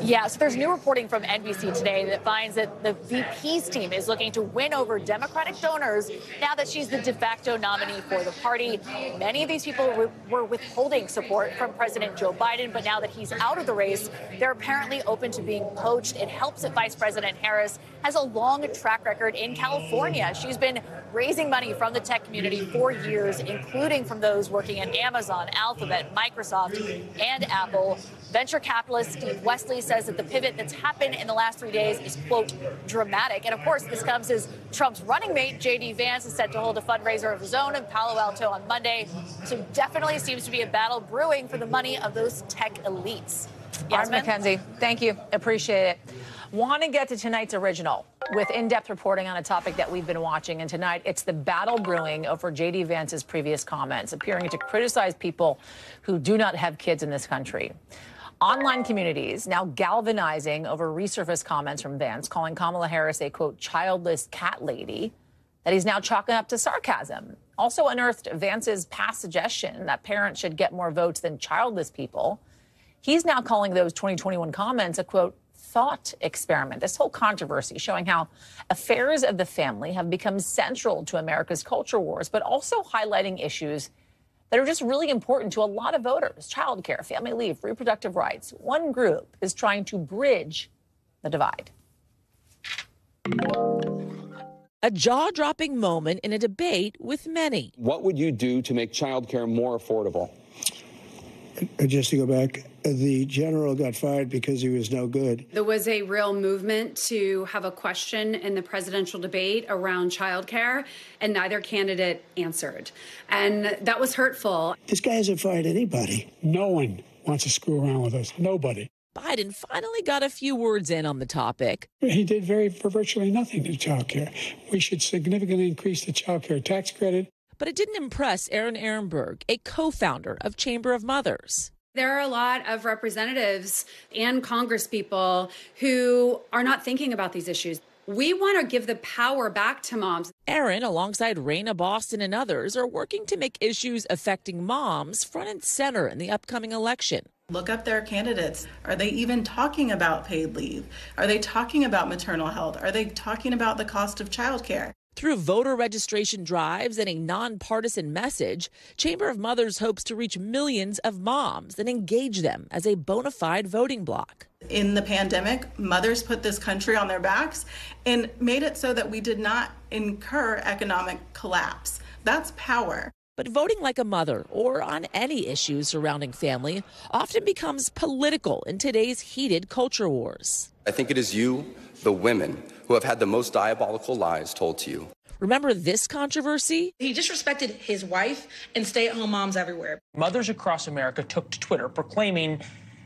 Yeah, so there's new reporting from NBC today that finds that the VP's team is looking to win over Democratic donors now that she's the de facto nominee for the party. Many of these people were withholding support from President Joe Biden, but now that he's out of the race, they're apparently open to being poached. It helps that Vice President Harris has a long track record in California. She's been raising money from the tech community for years, including from those working at Amazon, Alphabet, Microsoft, and Apple. Venture capitalist Steve Wesley says that the pivot that's happened in the last 3 days is, quote, dramatic. And of course, this comes as Trump's running mate, J.D. Vance, is set to hold a fundraiser of his own in Palo Alto on Monday. So definitely seems to be a battle brewing for the money of those tech elites. Yasmin? Mackenzie, thank you. Appreciate it. Want to get to tonight's original with in-depth reporting on a topic that we've been watching. And tonight, it's the battle brewing over J.D. Vance's previous comments, appearing to criticize people who do not have kids in this country. Online communities now galvanizing over resurfaced comments from Vance, calling Kamala Harris a, quote, childless cat lady, that he's now chalking up to sarcasm. Also unearthed Vance's past suggestion that parents should get more votes than childless people. He's now calling those 2021 comments a, quote, thought experiment. This whole controversy showing how affairs of the family have become central to America's culture wars, but also highlighting issues that are just really important to a lot of voters: childcare, family leave, reproductive rights. One group is trying to bridge the divide. A jaw-dropping moment in a debate with many. What would you do to make childcare more affordable? Just to go back, the general got fired because he was no good. There was a real movement to have a question in the presidential debate around childcare, and neither candidate answered. And that was hurtful. This guy hasn't fired anybody. No one. wants to screw around with us. Nobody. Biden finally got a few words in on the topic. He did for virtually nothing to child care. We should significantly increase the child care tax credit. But it didn't impress Erin Ehrenberg, a co-founder of Chamber of Mothers. There are a lot of representatives and congresspeople who are not thinking about these issues. We want to give the power back to moms. Erin, alongside Raina Boston and others, are working to make issues affecting moms front and center in the upcoming election. Look up their candidates. Are they even talking about paid leave? Are they talking about maternal health? Are they talking about the cost of childcare? Through voter registration drives and a nonpartisan message, Chamber of Mothers hopes to reach millions of moms and engage them as a bona fide voting bloc. In the pandemic, mothers put this country on their backs and made it so that we did not incur economic collapse. That's power. But voting like a mother or on any issues surrounding family often becomes political in today's heated culture wars. I think it is you, the women, who have had the most diabolical lies told to you. Remember this controversy? He disrespected his wife and stay-at-home moms everywhere. Mothers across America took to Twitter proclaiming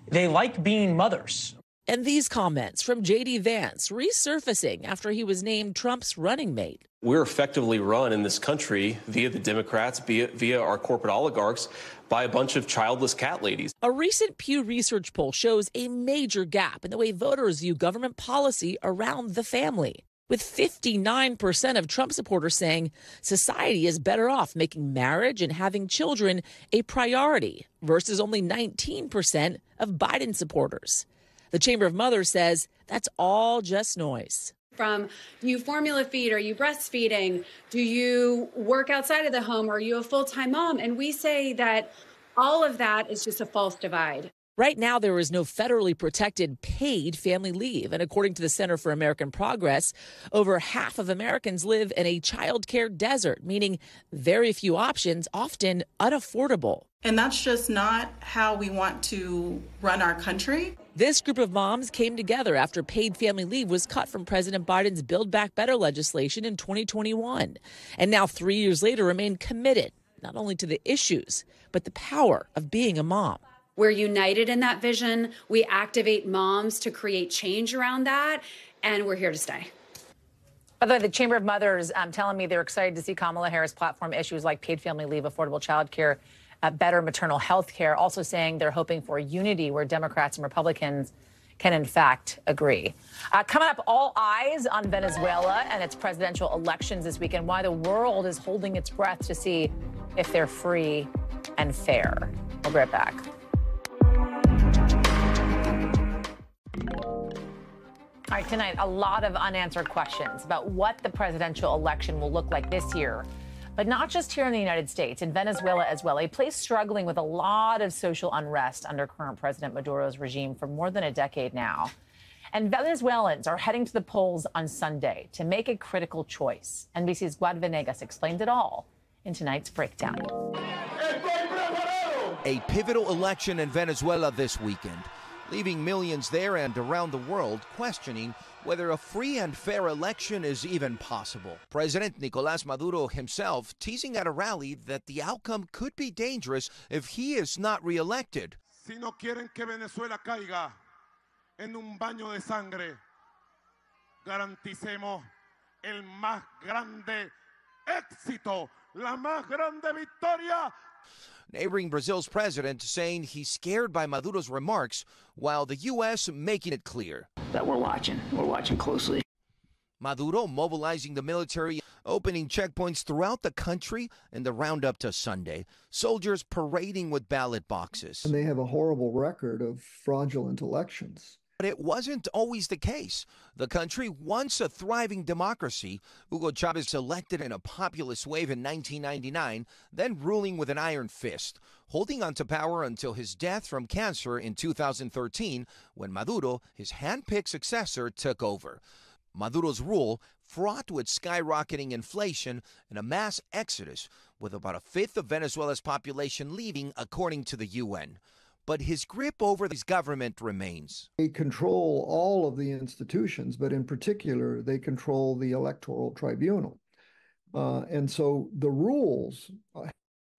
they like being mothers. And these comments from J.D. Vance resurfacing after he was named Trump's running mate. We're effectively run in this country via the Democrats, via our corporate oligarchs, by a bunch of childless cat ladies. A recent Pew Research poll shows a major gap in the way voters view government policy around the family, with 59% of Trump supporters saying society is better off making marriage and having children a priority versus only 19% of Biden supporters. The Chamber of Mothers says that's all just noise. From you formula feed, are you breastfeeding? Do you work outside of the home? Are you a full-time mom? And we say that all of that is just a false divide. Right now, there is no federally protected paid family leave. And according to the Center for American Progress, over half of Americans live in a child care desert, meaning very few options, often unaffordable. And that's just not how we want to run our country. This group of moms came together after paid family leave was cut from President Biden's Build Back Better legislation in 2021. And now 3 years later remain committed not only to the issues, but the power of being a mom. We're united in that vision. We activate moms to create change around that, and we're here to stay. By the way, the Chamber of Mothers telling me they're excited to see Kamala Harris platform issues like paid family leave, affordable child care, better maternal health care, also saying they're hoping for unity where Democrats and Republicans can, in fact, agree. Coming up, all eyes on Venezuela and its presidential elections this weekend, why the world is holding its breath to see if they're free and fair. We'll be right back. All right, tonight, a lot of unanswered questions about what the presidential election will look like this year. But not just here in the United States, in Venezuela as well, a place struggling with a lot of social unrest under current President Maduro's regime for more than a decade now. And Venezuelans are heading to the polls on Sunday to make a critical choice. NBC's Guad Venegas explained it all in tonight's breakdown. A pivotal election in Venezuela this weekend, leaving millions there and around the world questioning whether a free and fair election is even possible. President Nicolás Maduro himself teasing at a rally that the outcome could be dangerous if he is not reelected. Si no quieren que Venezuela caiga en un baño de sangre, garanticemos el más grande éxito, la más grande victoria. Neighboring Brazil's president saying he's scared by Maduro's remarks, while the U.S. making it clear that we're watching closely. Maduro mobilizing the military, opening checkpoints throughout the country in the roundup to Sunday. Soldiers parading with ballot boxes. And they have a horrible record of fraudulent elections. But it wasn't always the case. The country, once a thriving democracy, Hugo Chavez elected in a populist wave in 1999, then ruling with an iron fist, holding on to power until his death from cancer in 2013, when Maduro, his hand-picked successor, took over. Maduro's rule fraught with skyrocketing inflation and a mass exodus, with about a fifth of Venezuela's population leaving, according to the UN. But his grip over his government remains. They control all of the institutions, but in particular, they control the electoral tribunal. And so the rules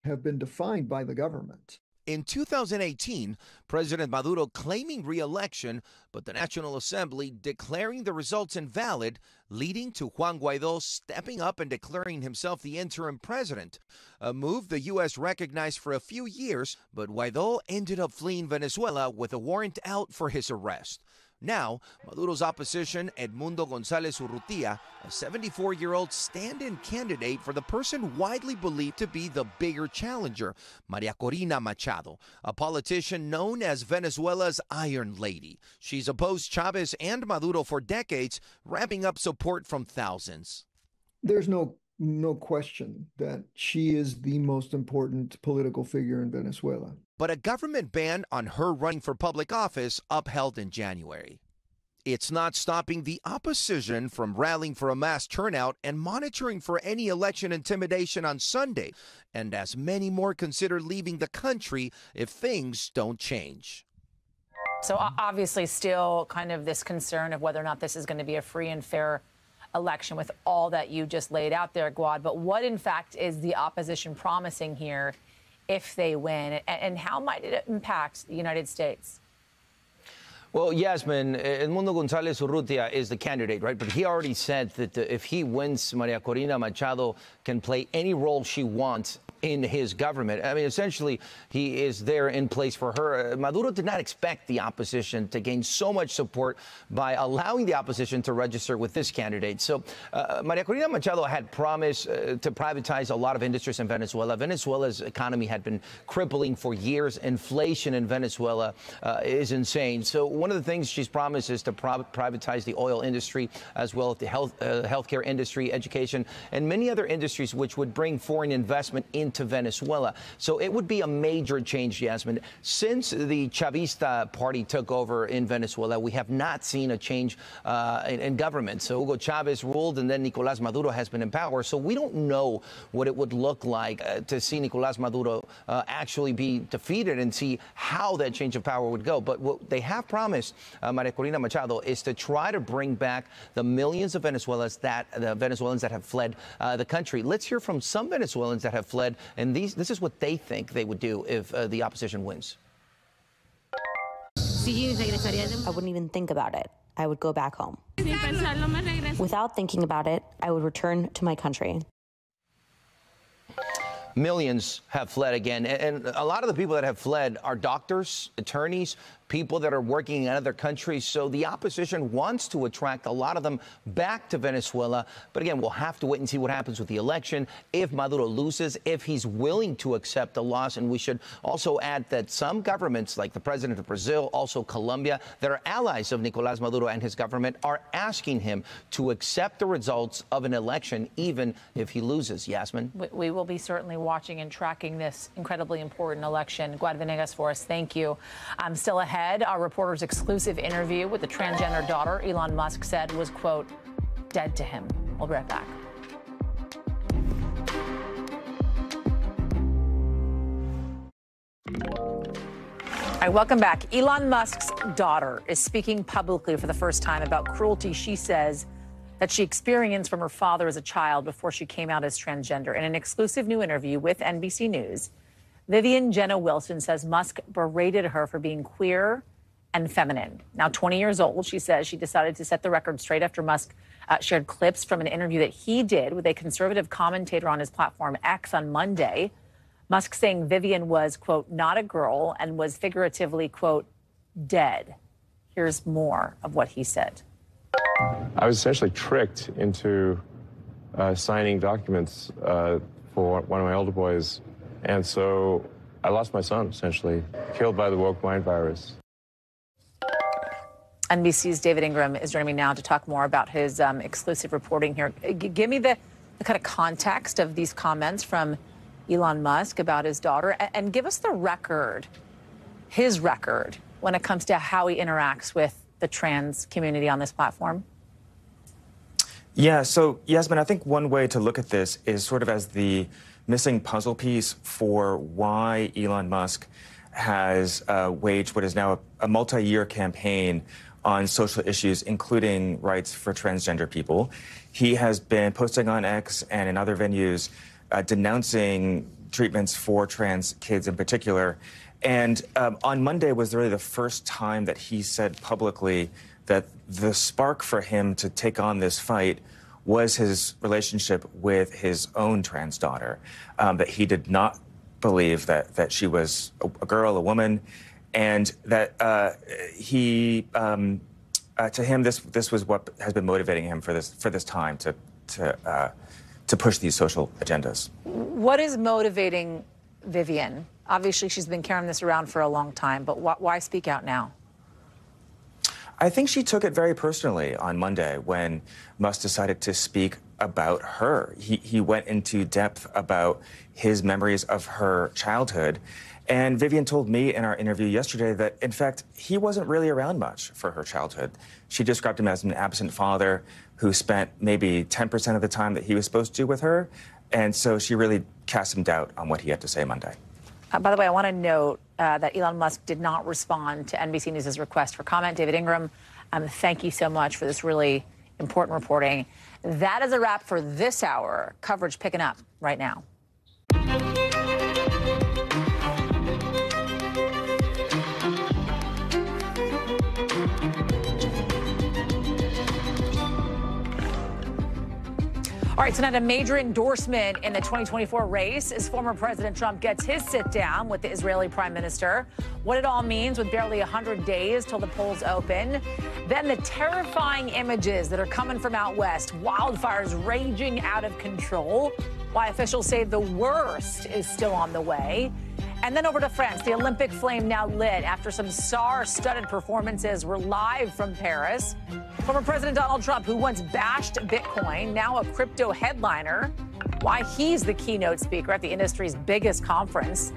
have been defined by the government. In 2018, President Maduro claiming re-election, but the National Assembly declaring the results invalid, leading to Juan Guaidó stepping up and declaring himself the interim president, a move the U.S. recognized for a few years, but Guaidó ended up fleeing Venezuela with a warrant out for his arrest. Now, Maduro's opposition, Edmundo González Urrutia, a 74-year-old stand-in candidate for the person widely believed to be the bigger challenger, María Corina Machado, a politician known as Venezuela's Iron Lady. She's opposed Chavez and Maduro for decades, ramping up support from thousands. There's no question that she is the most important political figure in Venezuela. But a government ban on her running for public office upheld in January. It's not stopping the opposition from rallying for a mass turnout and monitoring for any election intimidation on Sunday, and as many more consider leaving the country if things don't change. So obviously still kind of this concern of whether or not this is going to be a free and fair election with all that you just laid out there, Guad. But what, in fact, is the opposition promising here if they win? And how might it impact the United States? Well, Yasmin, Edmundo González Urrutia is the candidate, right? But he already said that if he wins, María Corina Machado can play any role she wants in his government. I mean, essentially, he is there in place for her. Maduro did not expect the opposition to gain so much support by allowing the opposition to register with this candidate. So María Corina Machado had promised to privatize a lot of industries in Venezuela. Venezuela's economy had been crippling for years. Inflation in Venezuela is insane. So one of the things she's promised is to privatize the oil industry, as well as the healthcare industry, education, and many other industries which would bring foreign investment into Venezuela. So it would be a major change, Yasmin. Since the Chavista party took over in Venezuela, we have not seen a change in government. So Hugo Chavez ruled, and then Nicolás Maduro has been in power. So we don't know what it would look like to see Nicolás Maduro actually be defeated and see how that change of power would go. But what they have promised, María Corina Machado, is to try to bring back the millions of Venezuelans that have fled the country. Let's hear from some Venezuelans that have fled. And this is what they think they would do if the opposition wins. I wouldn't even think about it. I would go back home. Without thinking about it, I would return to my country. Millions have fled again. And a lot of the people that have fled are doctors, attorneys, people that are working in other countries. So the opposition wants to attract a lot of them back to Venezuela. But again, we'll have to wait and see what happens with the election. If Maduro loses, if he's willing to accept a loss. And we should also add that some governments, like the president of Brazil, also Colombia, that are allies of Nicolás Maduro and his government, are asking him to accept the results of an election, even if he loses. Yasmin? We will be certainly watching and tracking this incredibly important election. Guad Venegas for us, thank you. Still ahead, our reporter's exclusive interview with the transgender daughter Elon Musk said was, quote, dead to him. We'll be right back. All right, welcome back. Elon Musk's daughter is speaking publicly for the first time about cruelty she says that she experienced from her father as a child before she came out as transgender. In an exclusive new interview with NBC News, Vivian Jenna Wilson says Musk berated her for being queer and feminine. Now 20 years old, she says she decided to set the record straight after Musk shared clips from an interview that he did with a conservative commentator on his platform X on Monday. Musk saying Vivian was, quote, not a girl and was figuratively, quote, dead. Here's more of what he said. I was essentially tricked into signing documents for one of my older boys. And so I lost my son, essentially, killed by the woke mind virus. NBC's David Ingram is joining me now to talk more about his exclusive reporting here. Give me the kind of context of these comments from Elon Musk about his daughter, and give us the record, his record, when it comes to how he interacts with the trans community on this platform. Yeah, so Yasmin, I think one way to look at this is sort of as the missing puzzle piece for why Elon Musk has waged what is now a multi-year campaign on social issues, including rights for transgender people. He has been posting on X and in other venues denouncing treatments for trans kids in particular. And on Monday was really the first time that he said publicly that the spark for him to take on this fight was his relationship with his own trans daughter, that he did not believe that she was a girl, a woman, and that to him, this was what has been motivating him for this time to push these social agendas. What is motivating Vivian? Obviously, she's been carrying this around for a long time, but why speak out now? I think she took it very personally on Monday when Musk decided to speak about her. He went into depth about his memories of her childhood. And Vivian told me in our interview yesterday that, in fact, he wasn't really around much for her childhood. She described him as an absent father who spent maybe 10% of the time that he was supposed to with her. And so she really cast some doubt on what he had to say Monday. By the way, I want to note that Elon Musk did not respond to NBC News' request for comment. David Ingram, thank you so much for this really important reporting. That is a wrap for this hour. Coverage picking up right now. All right, tonight a major endorsement in the 2024 race as former President Trump gets his sit down with the Israeli Prime Minister. What it all means with barely 100 days till the polls open. Then the terrifying images that are coming from out west. Wildfires raging out of control. Why officials say the worst is still on the way. And then over to France, the Olympic flame now lit after some star-studded performances were live from Paris. Former President Donald Trump, who once bashed Bitcoin, now a crypto headliner. Why he's the keynote speaker at the industry's biggest conference.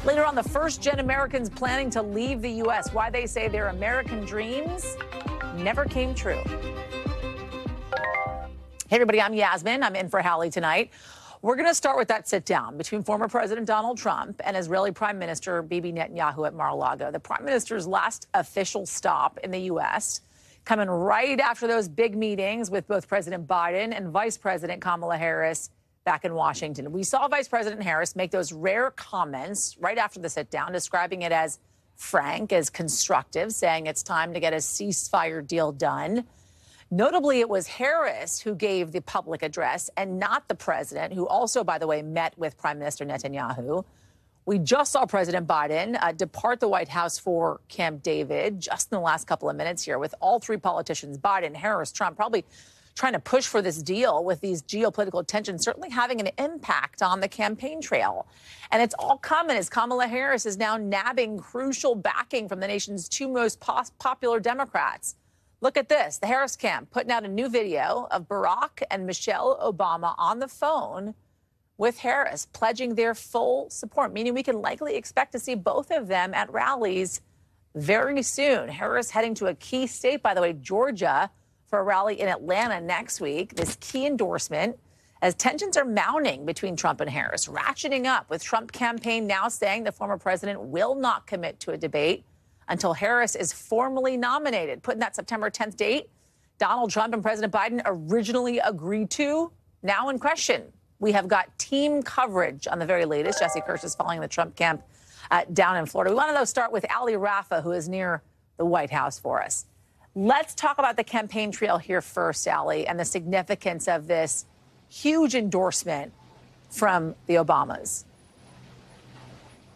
Later on, the first-gen Americans planning to leave the U.S. Why they say their American dreams never came true. Hey, everybody, I'm Yasmin. I'm in for Hallie tonight. We're going to start with that sit-down between former President Donald Trump and Israeli Prime Minister Bibi Netanyahu at Mar-a-Lago, the Prime Minister's last official stop in the U.S., coming right after those big meetings with both President Biden and Vice President Kamala Harris back in Washington. We saw Vice President Harris make those rare comments right after the sit-down, describing it as frank, as constructive, saying it's time to get a ceasefire deal done. Notably, it was Harris who gave the public address and not the president, who also, by the way, met with Prime Minister Netanyahu. We just saw President Biden depart the White House for Camp David just in the last couple of minutes here with all three politicians, Biden, Harris, Trump, probably trying to push for this deal with these geopolitical tensions, certainly having an impact on the campaign trail. And it's all coming as Kamala Harris is now nabbing crucial backing from the nation's two most popular Democrats. Look at this. The Harris camp putting out a new video of Barack and Michelle Obama on the phone with Harris, pledging their full support, meaning we can likely expect to see both of them at rallies very soon. Harris heading to a key state, by the way, Georgia, for a rally in Atlanta next week. This key endorsement as tensions are mounting between Trump and Harris, ratcheting up with Trump campaign now saying the former president will not commit to a debate until Harris is formally nominated. Putting that September 10th date, Donald Trump and President Biden originally agreed to, now in question. We have got team coverage on the very latest. Jesse Kirsch is following the Trump camp down in Florida. We want to start with Ali Rafa, who is near the White House for us. Let's talk about the campaign trail here first, Ali, and the significance of this huge endorsement from the Obamas.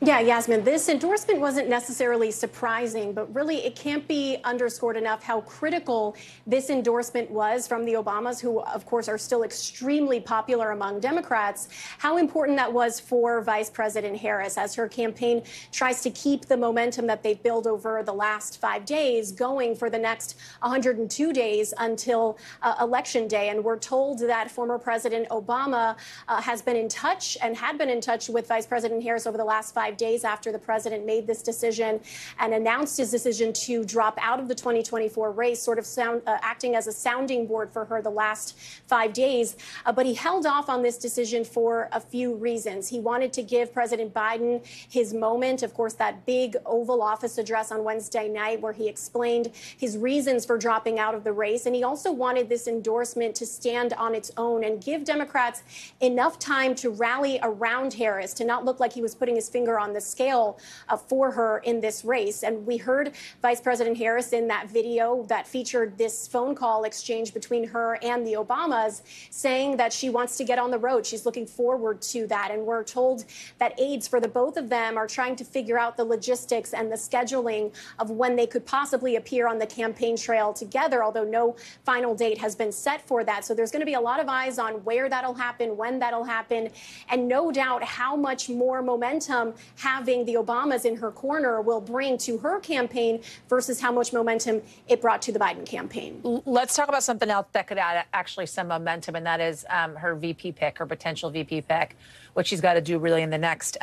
Yeah, Yasmin, this endorsement wasn't necessarily surprising, but really it can't be underscored enough how critical this endorsement was from the Obamas, who, of course, are still extremely popular among Democrats, how important that was for Vice President Harris as her campaign tries to keep the momentum that they've built over the last 5 days going for the next 102 days until Election Day. And we're told that former President Obama has been in touch and had been in touch with Vice President Harris over the last 5 days after the president made this decision and announced his decision to drop out of the 2024 race, sort of acting as a sounding board for her the last 5 days. But he held off on this decision for a few reasons. He wanted to give President Biden his moment, of course, that big Oval Office address on Wednesday night where he explained his reasons for dropping out of the race. And he also wanted this endorsement to stand on its own and give Democrats enough time to rally around Harris, to not look like he was putting his finger higher on the scale for her in this race. And we heard Vice President Harris in that video that featured this phone call exchange between her and the Obamas, saying that she wants to get on the road. She's looking forward to that. And we're told that aides for the both of them are trying to figure out the logistics and the scheduling of when they could possibly appear on the campaign trail together, although no final date has been set for that. So there's going to be a lot of eyes on where that'll happen, when that'll happen, and no doubt how much more momentum having the Obamas in her corner will bring to her campaign versus how much momentum it brought to the Biden campaign. Let's talk about something else that could add actually some momentum, and that is her VP pick, her potential VP pick, what she's got to do really in the next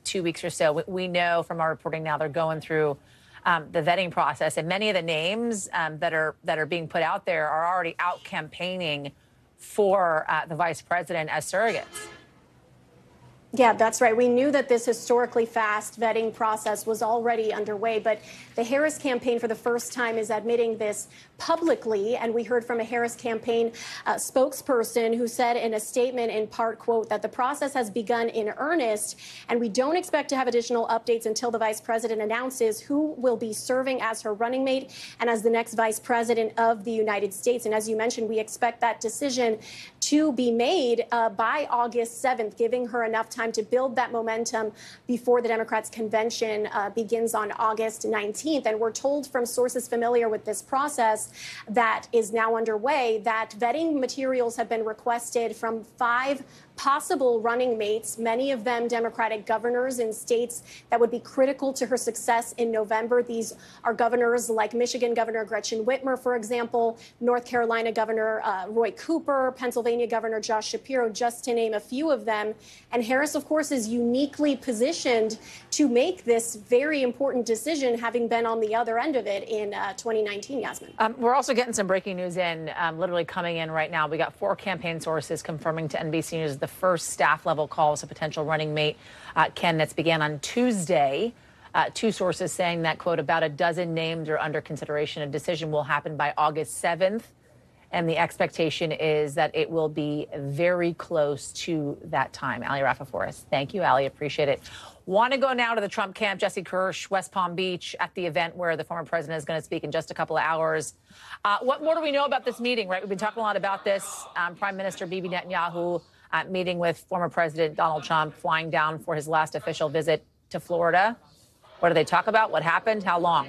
2 weeks or so. We know from our reporting now they're going through the vetting process, and many of the names that are being put out there are already out campaigning for the vice president as surrogates. Yeah, that's right. We knew that this historically fast vetting process was already underway, but the Harris campaign for the first time is admitting this publicly. And we heard from a Harris campaign spokesperson who said in a statement, in part, quote, that the process has begun in earnest, and we don't expect to have additional updates until the vice president announces who will be serving as her running mate and as the next vice president of the United States. And as you mentioned, we expect that decision to be made by August 7th, giving her enough time to build that momentum before the Democrats' convention begins on August 19th. And we're told from sources familiar with this process that is now underway that vetting materials have been requested from 5 possible running mates, many of them Democratic governors in states that would be critical to her success in November. These are governors like Michigan Governor Gretchen Whitmer, for example, North Carolina Governor Roy Cooper, Pennsylvania Governor Josh Shapiro, just to name a few of them. And Harris, of course, is uniquely positioned to make this very important decision, having been on the other end of it in 2019, Yasmin. We're also getting some breaking news in, literally coming in right now. We got 4 campaign sources confirming to NBC News the first staff-level calls to potential running mate candidates began on Tuesday. 2 sources saying that, quote, about a dozen names are under consideration. A decision will happen by August 7th. And the expectation is that it will be very close to that time. Allie Rafa for us. Thank you, Allie. Appreciate it. Want to go now to the Trump camp. Jesse Kirsch, West Palm Beach, at the event where the former president is going to speak in just a couple of hours. What more do we know about this meeting, right? We've been talking a lot about this. Prime Minister Bibi Netanyahu meeting with former President Donald Trump, flying down for his last official visit to Florida. What do they talk about? What happened? How long?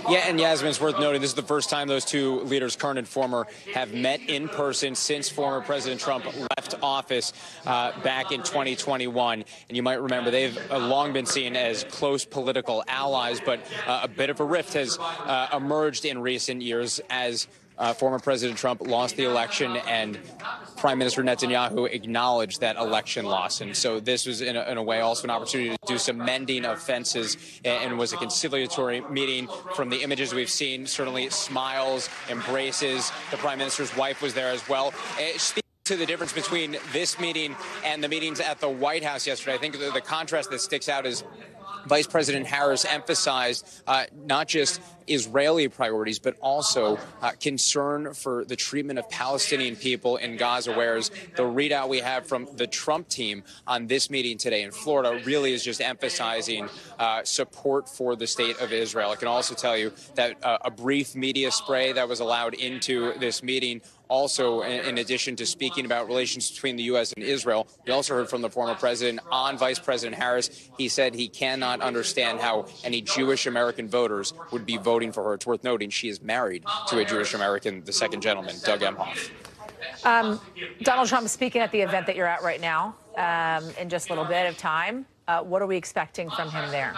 Yeah, and Yasmin, it's worth noting this is the first time those 2 leaders, current and former, have met in person since former President Trump left office back in 2021. And you might remember they've long been seen as close political allies, but a bit of a rift has emerged in recent years as former President Trump lost the election and Prime Minister Netanyahu acknowledged that election loss. And so this was, in a way, also an opportunity to do some mending of fences and was a conciliatory meeting. From the images we've seen, certainly smiles, embraces. The Prime Minister's wife was there as well. To the difference between this meeting and the meetings at the White House yesterday, I think the contrast that sticks out is Vice President Harris emphasized not just Israeli priorities, but also concern for the treatment of Palestinian people in Gaza, whereas the readout we have from the Trump team on this meeting today in Florida really is just emphasizing support for the state of Israel. I can also tell you that a brief media spray that was allowed into this meeting also, in addition to speaking about relations between the U.S. and Israel, we also heard from the former president on Vice President Harris. He said he cannot understand how any Jewish American voters would be voting for her. It's worth noting she is married to a Jewish American, the second gentleman, Doug Emhoff. Donald Trump speaking at the event that you're at right now in just a little bit of time. What are we expecting from him there?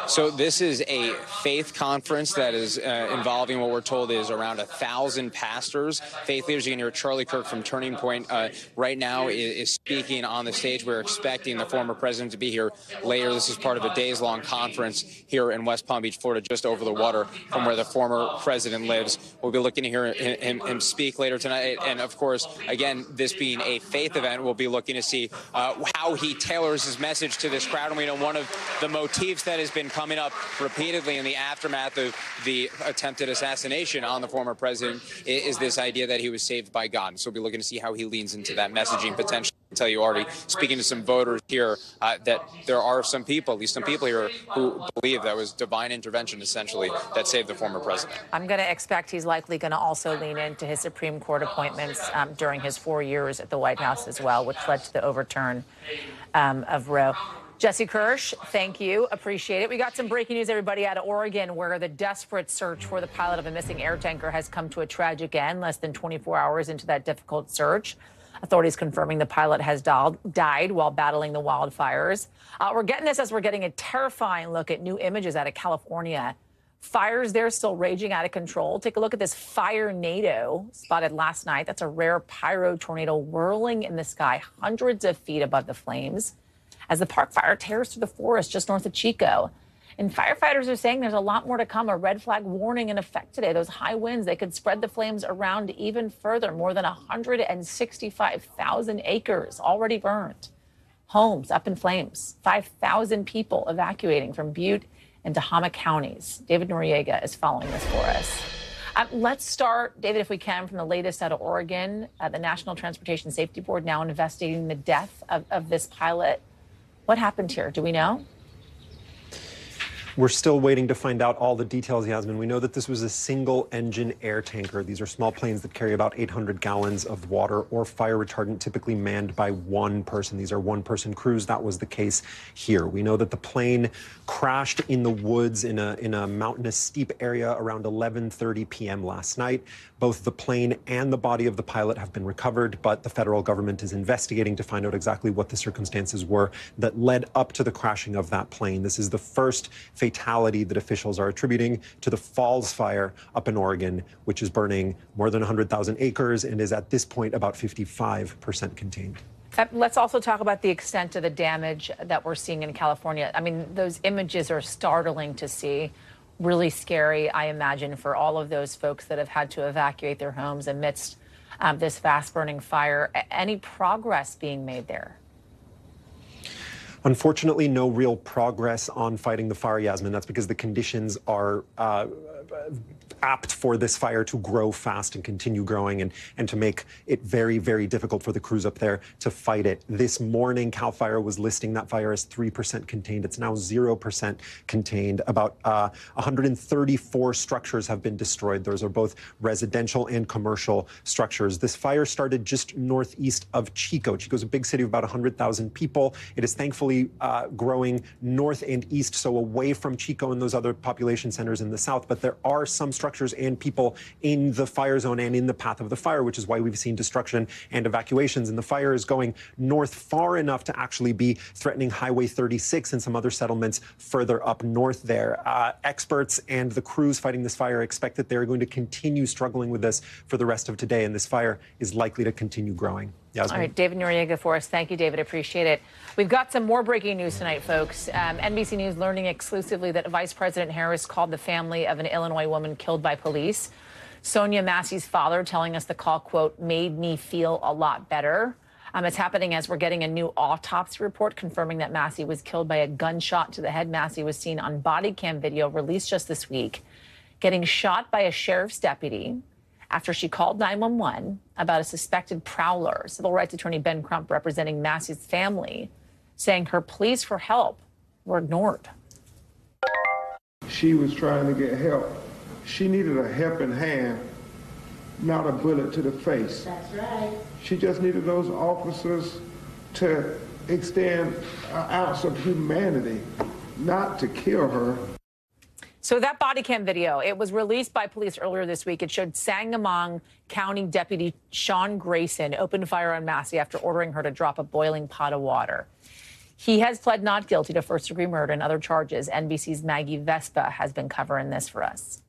So this is a faith conference that is involving what we're told is around 1,000 pastors, faith leaders. You can hear Charlie Kirk from Turning Point right now is speaking on the stage. We're expecting the former president to be here later. This is part of a days-long conference here in West Palm Beach, Florida, just over the water from where the former president lives. We'll be looking to hear him speak later tonight. And, of course, again, this being a faith event, we'll be looking to see how he tailors his message to this crowd. And we know one of the motifs that has been coming up repeatedly in the aftermath of the attempted assassination on the former president is this idea that he was saved by God. So we'll be looking to see how he leans into that messaging potentially tell you already, speaking to some voters here, that there are some people, at least some people here, who believe that was divine intervention, essentially, that saved the former president. I'm going to expect he's likely going to also lean into his Supreme Court appointments during his 4 years at the White House as well, which led to the overturn of Roe. Jesse Kirsch, thank you. Appreciate it. We got some breaking news, everybody, out of Oregon, where the desperate search for the pilot of a missing air tanker has come to a tragic end less than 24 hours into that difficult search. Authorities confirming the pilot has died while battling the wildfires. We're getting this as we're getting a terrifying look at new images out of California. Fires there still raging out of control. Take a look at this fire-nado spotted last night. That's a rare pyro tornado whirling in the sky hundreds of feet above the flames as the park fire tears through the forest just north of Chico. And firefighters are saying there's a lot more to come. A red flag warning in effect today. Those high winds, they could spread the flames around even further. More than 165,000 acres already burned. Homes up in flames. 5,000 people evacuating from Butte and Tehama counties. David Noriega is following this for us. Let's start, David, if we can, from the latest out of Oregon. The National Transportation Safety Board now investigating the death of this pilot. What happened here? Do we know? We're still waiting to find out all the details, Yasmin. We know that this was a single-engine air tanker. These are small planes that carry about 800 gallons of water or fire retardant, typically manned by one person. These are one-person crews. That was the case here. We know that the plane crashed in the woods in a mountainous, steep area around 11:30 p.m. last night. Both the plane and the body of the pilot have been recovered, but the federal government is investigating to find out exactly what the circumstances were that led up to the crashing of that plane. This is the first fatality that officials are attributing to the Falls Fire up in Oregon, which is burning more than 100,000 acres and is at this point about 55% contained. Let's also talk about the extent of the damage that we're seeing in California. I mean, those images are startling to see, really scary, I imagine, for all of those folks that have had to evacuate their homes amidst this fast-burning fire. Any progress being made there? Unfortunately, no real progress on fighting the fire, Yasmin. That's because the conditions are apt for this fire to grow fast and continue growing and to make it very, very difficult for the crews up there to fight it. This morning, CAL FIRE was listing that fire as 3% contained. It's now 0% contained. About 134 structures have been destroyed. Those are both residential and commercial structures. This fire started just northeast of Chico. Chico's a big city of about 100,000 people. It is thankfully growing north and east, so away from Chico and those other population centers in the south. But there are some structures and people in the fire zone and in the path of the fire, which is why we've seen destruction and evacuations. And the fire is going north far enough to actually be threatening Highway 36 and some other settlements further up north there. Experts and the crews fighting this fire expect that they're going to continue struggling with this for the rest of today, and this fire is likely to continue growing. Yasmin. All right, David Noriega for us. Thank you, David. Appreciate it. We've got some more breaking news tonight, folks. NBC News learning exclusively that Vice President Harris called the family of an Illinois woman killed by police. Sonia Massey's father telling us the call, quote, made me feel a lot better. It's happening as we're getting a new autopsy report confirming that Massey was killed by a gunshot to the head. Massey was seen on body cam video released just this week, getting shot by a sheriff's deputy after she called 911 about a suspected prowler. Civil rights attorney Ben Crump, representing Massey's family, saying her pleas for help were ignored. She was trying to get help. She needed a helping hand, not a bullet to the face. That's right. She just needed those officers to extend an ounce of humanity, not to kill her. So that body cam video, it was released by police earlier this week. It showed Sangamon County Deputy Sean Grayson opened fire on Massey after ordering her to drop a boiling pot of water. He has pled not guilty to first-degree murder and other charges. NBC's Maggie Vespa has been covering this for us.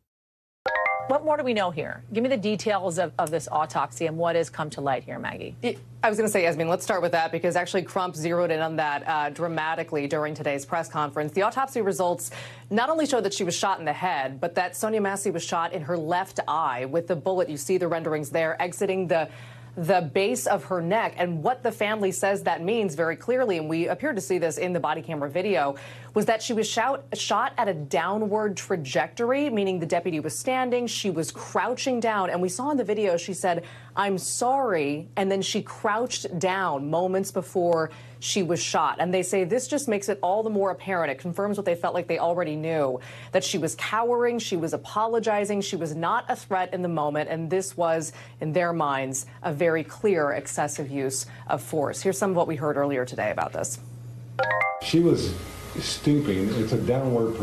What more do we know here? Give me the details of this autopsy and what has come to light here, Maggie. I was going to say, Yasmin, let's start with that because actually Crump zeroed in on that dramatically during today's press conference. The autopsy results not only show that she was shot in the head, but that Sonia Massey was shot in her left eye with the bullet. You see the renderings there exiting the the base of her neck. And what the family says that means very clearly, and we appear to see this in the body camera video, was that she was shot at a downward trajectory, meaning the deputy was standing, she was crouching down, and we saw in the video she said, "I'm sorry," and then she crouched down moments before she was shot. And they say this just makes it all the more apparent. It confirms what they felt like they already knew, that she was cowering, she was apologizing, she was not a threat in the moment, and this was, in their minds, a very clear excessive use of force. Here's some of what we heard earlier today about this. She was stooping. It's a downward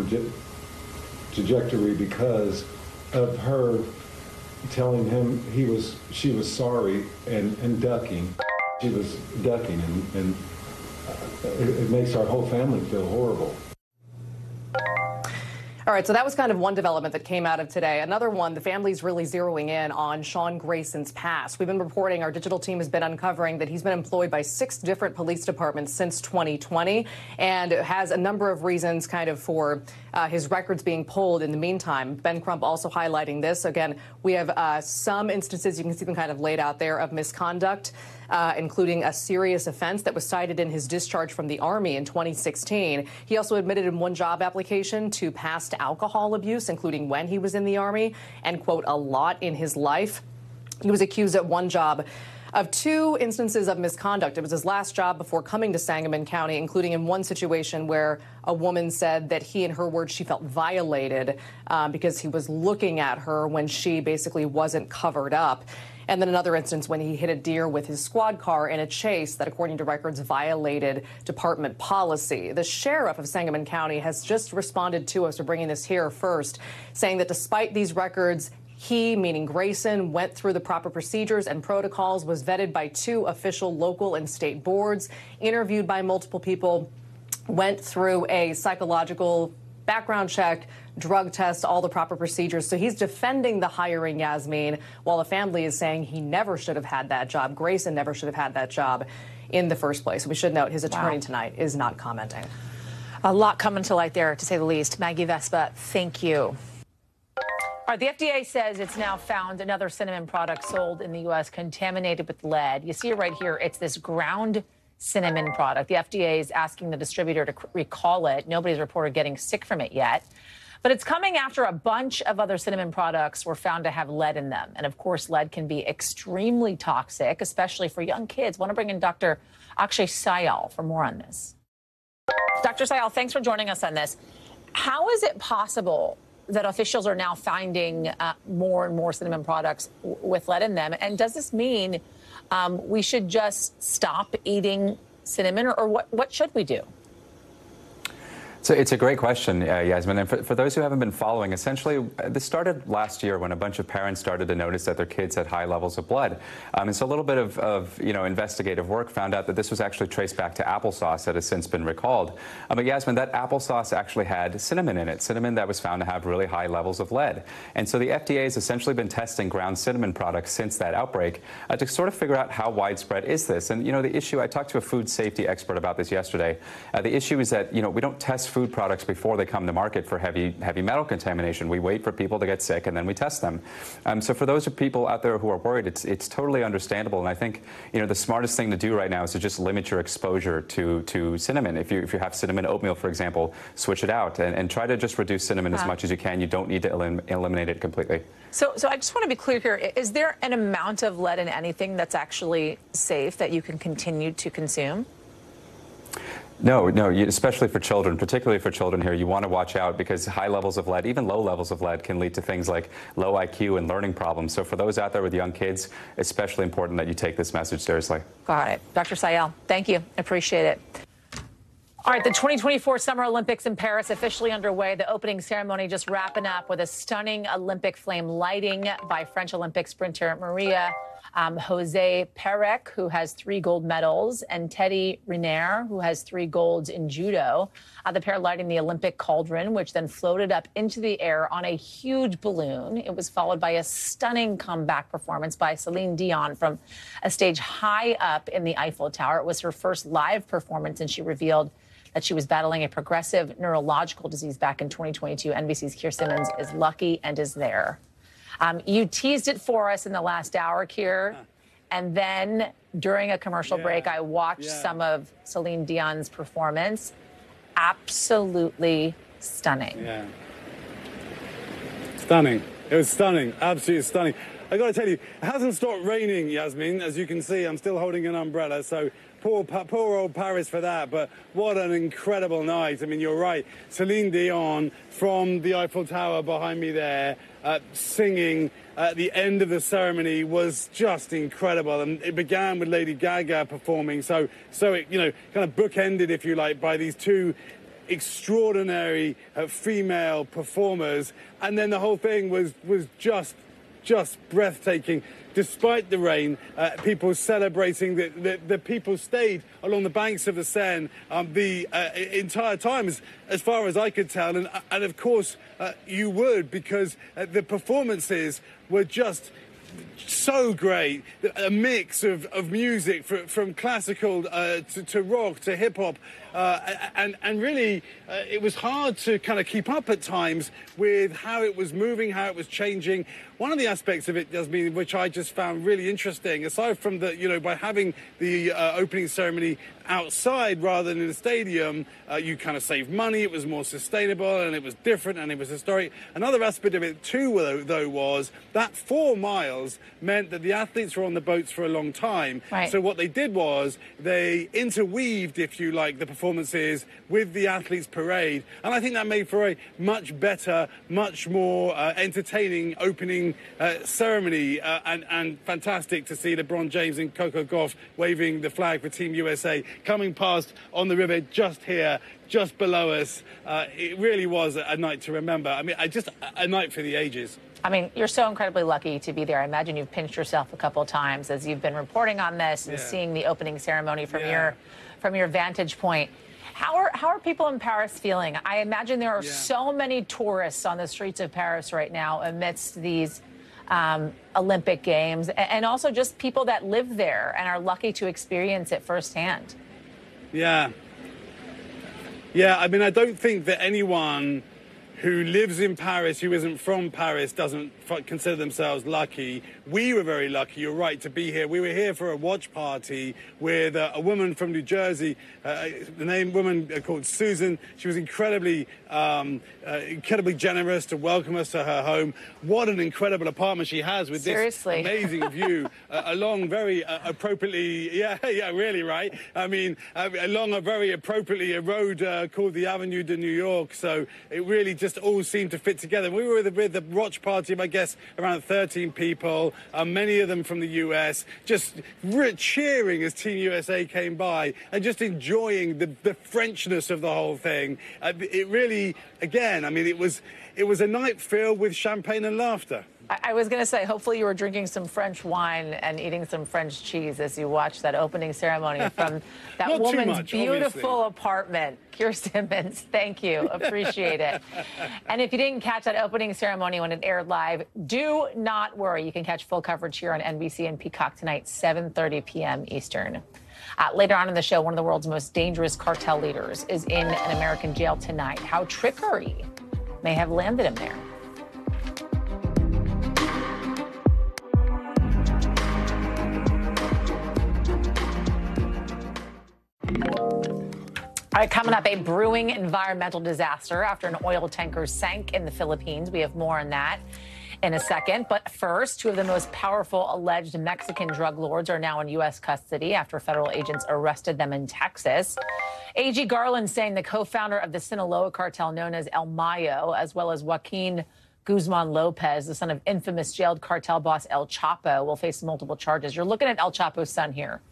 trajectory because of her telling him she was sorry and ducking. She was ducking, and it makes our whole family feel horrible. All right, so that was kind of one development that came out of today. Another one, the family's really zeroing in on Sean Grayson's past. We've been reporting, our digital team has been uncovering that he's been employed by 6 different police departments since 2020 and has a number of reasons kind of for his records being pulled in the meantime. Ben Crump also highlighting this. Again, we have some instances, you can see them kind of laid out there, of misconduct, including a serious offense that was cited in his discharge from the Army in 2016. He also admitted in one job application to past alcohol abuse, including when he was in the Army, and, quote, a lot in his life. He was accused at one job of 2 instances of misconduct. It was his last job before coming to Sangamon County, including in one situation where a woman said that he, in her words, she felt violated because he was looking at her when she basically wasn't covered up. And then another instance when he hit a deer with his squad car in a chase that, according to records, violated department policy. The sheriff of Sangamon County has just responded to us. We're bringing this here first, saying that despite these records, he, meaning Grayson, went through the proper procedures and protocols, was vetted by 2 official local and state boards, interviewed by multiple people, went through a psychological background check, drug test, all the proper procedures. So he's defending the hiring, Yasmin, while the family is saying he never should have had that job. Grayson never should have had that job in the first place. We should note his attorney tonight is not commenting. A lot coming to light there, to say the least. Maggie Vespa, thank you. All right, the FDA says it's now found another cinnamon product sold in the U.S. contaminated with lead. You see it right here. It's this ground cinnamon product. The FDA is asking the distributor to recall it. Nobody's reported getting sick from it yet. But it's coming after a bunch of other cinnamon products were found to have lead in them. And of course, lead can be extremely toxic, especially for young kids. I want to bring in Dr. Akshay Syal for more on this. Dr. Syal, thanks for joining us on this. How is it possible that officials are now finding more and more cinnamon products with lead in them? And does this mean we should just stop eating cinnamon, or what should we do? So it's a great question, Yasmin. And for those who haven't been following, essentially, this started last year when a bunch of parents started to notice that their kids had high levels of blood. And so a little bit of investigative work found out that this was actually traced back to applesauce that has since been recalled. But Yasmin, that applesauce actually had cinnamon in it, cinnamon that was found to have really high levels of lead. And so the FDA has essentially been testing ground cinnamon products since that outbreak to sort of figure out how widespread is this. And, the issue, I talked to a food safety expert about this yesterday. The issue is that, we don't test food products before they come to market for heavy metal contamination. We wait for people to get sick and then we test them. So for those people out there who are worried, it's totally understandable. And I think the smartest thing to do right now is to just limit your exposure to cinnamon. If you have cinnamon oatmeal, for example, switch it out and try to just reduce cinnamon as much as you can. You don't need to eliminate it completely. So I just want to be clear here. Is there an amount of lead in anything that's actually safe that you can continue to consume? No, especially for children, particularly for children here, you want to watch out because high levels of lead, even low levels of lead, can lead to things like low IQ and learning problems. So for those out there with young kids, especially important that you take this message seriously. Got it. Dr. Syal, thank you. Appreciate it. All right, the 2024 Summer Olympics in Paris officially underway. The opening ceremony just wrapping up with a stunning Olympic flame lighting by French Olympic sprinter Maria Jose Perec, who has 3 gold medals, and Teddy Riner, who has 3 golds in judo. The pair lighting the Olympic cauldron, which then floated up into the air on a huge balloon. It was followed by a stunning comeback performance by Celine Dion from a stage high up in the Eiffel Tower. It was her first live performance, and she revealed that she was battling a progressive neurological disease back in 2022. NBC's Keir Simmons is lucky and is there. You teased it for us in the last hour, Keir. And then during a commercial break, I watched some of Celine Dion's performance. Absolutely stunning. Yeah. Stunning. It was stunning. Absolutely stunning. I got to tell you, it hasn't stopped raining, Yasmin. As you can see, I'm still holding an umbrella, so poor old Paris for that. But what an incredible night. I mean, you're right. Celine Dion from the Eiffel Tower behind me there, singing at the end of the ceremony was just incredible. And it began with Lady Gaga performing. So it, you know, kind of bookended, if you like, by these two extraordinary female performers. And then the whole thing was just breathtaking. Despite the rain, people celebrating. The people stayed along the banks of the Seine the entire time, as far as I could tell. And of course, you would, because the performances were just so great. A mix of music from classical to rock to hip hop. And really, it was hard to kind of keep up at times with how it was moving, how it was changing. One of the aspects of it, Yasmin, which I just found really interesting, aside from the, you know, by having the opening ceremony outside rather than in the stadium, you kind of saved money, it was more sustainable, and it was different, and it was historic. Another aspect of it, too, though, was that 4 miles meant that the athletes were on the boats for a long time. Right. So what they did was they interweaved, if you like, the performances with the athletes' parade. And I think that made for a much better, much more entertaining opening ceremony, and fantastic to see LeBron James and Coco Gauff waving the flag for Team USA coming past on the river just here, just below us. It really was a night to remember. I mean, just a night for the ages. I mean, you're so incredibly lucky to be there. I imagine you've pinched yourself a couple of times as you've been reporting on this and seeing the opening ceremony from your vantage point. How are people in Paris feeling? I imagine there are so many tourists on the streets of Paris right now amidst these Olympic Games, and also just people that live there and are lucky to experience it firsthand. Yeah. I mean, I don't think that anyone who lives in Paris, who isn't from Paris, doesn't consider themselves lucky. We were very lucky, you're right, to be here. We were here for a watch party with a woman from New Jersey, woman called Susan. She was incredibly generous to welcome us to her home. What an incredible apartment she has with this amazing view along very appropriately, really, right? I mean, along a very appropriately a road called the Avenue de New York. So it really just all seemed to fit together. We were with the watch party of, I guess, around 13 people, many of them from the US, just cheering as Team USA came by and just enjoying the Frenchness of the whole thing. It really, again, I mean, it was a night filled with champagne and laughter. I was going to say, hopefully you were drinking some French wine and eating some French cheese as you watched that opening ceremony from that woman's beautiful apartment. Keir Simmons, thank you. Appreciate it. And if you didn't catch that opening ceremony when it aired live, do not worry. You can catch full coverage here on NBC and Peacock tonight, 7:30 p.m. Eastern. Later on in the show, one of the world's most dangerous cartel leaders is in an American jail tonight. How trickery may have landed him there. All right, coming up, a brewing environmental disaster after an oil tanker sank in the Philippines. We have more on that in a second. But first, 2 of the most powerful alleged Mexican drug lords are now in U.S. custody after federal agents arrested them in Texas. A.G. Garland saying the co-founder of the Sinaloa cartel known as El Mayo, as well as Joaquin Guzman Lopez, the son of infamous jailed cartel boss El Chapo, will face multiple charges. You're looking at El Chapo's son here,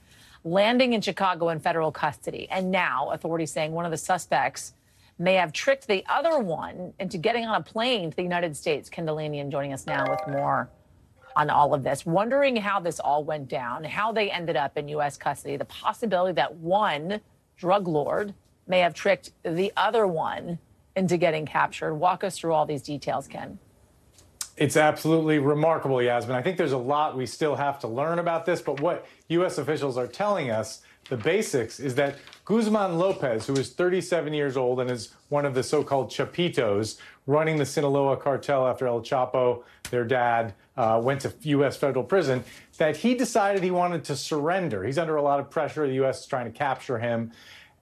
landing in Chicago in federal custody. And now authorities saying one of the suspects may have tricked the other one into getting on a plane to the United States. Ken Delanian joining us now with more on all of this, wondering how this all went down, how they ended up in U.S. custody, the possibility that one drug lord may have tricked the other one into getting captured. Walk us through all these details, Ken. It's absolutely remarkable, Yasmin. I think there's a lot we still have to learn about this, but what U.S. officials are telling us, the basics, is that Guzman Lopez, who is 37 years old and is one of the so-called Chapitos running the Sinaloa cartel after El Chapo, their dad, went to U.S. federal prison, that he decided he wanted to surrender. He's under a lot of pressure. The U.S. is trying to capture him.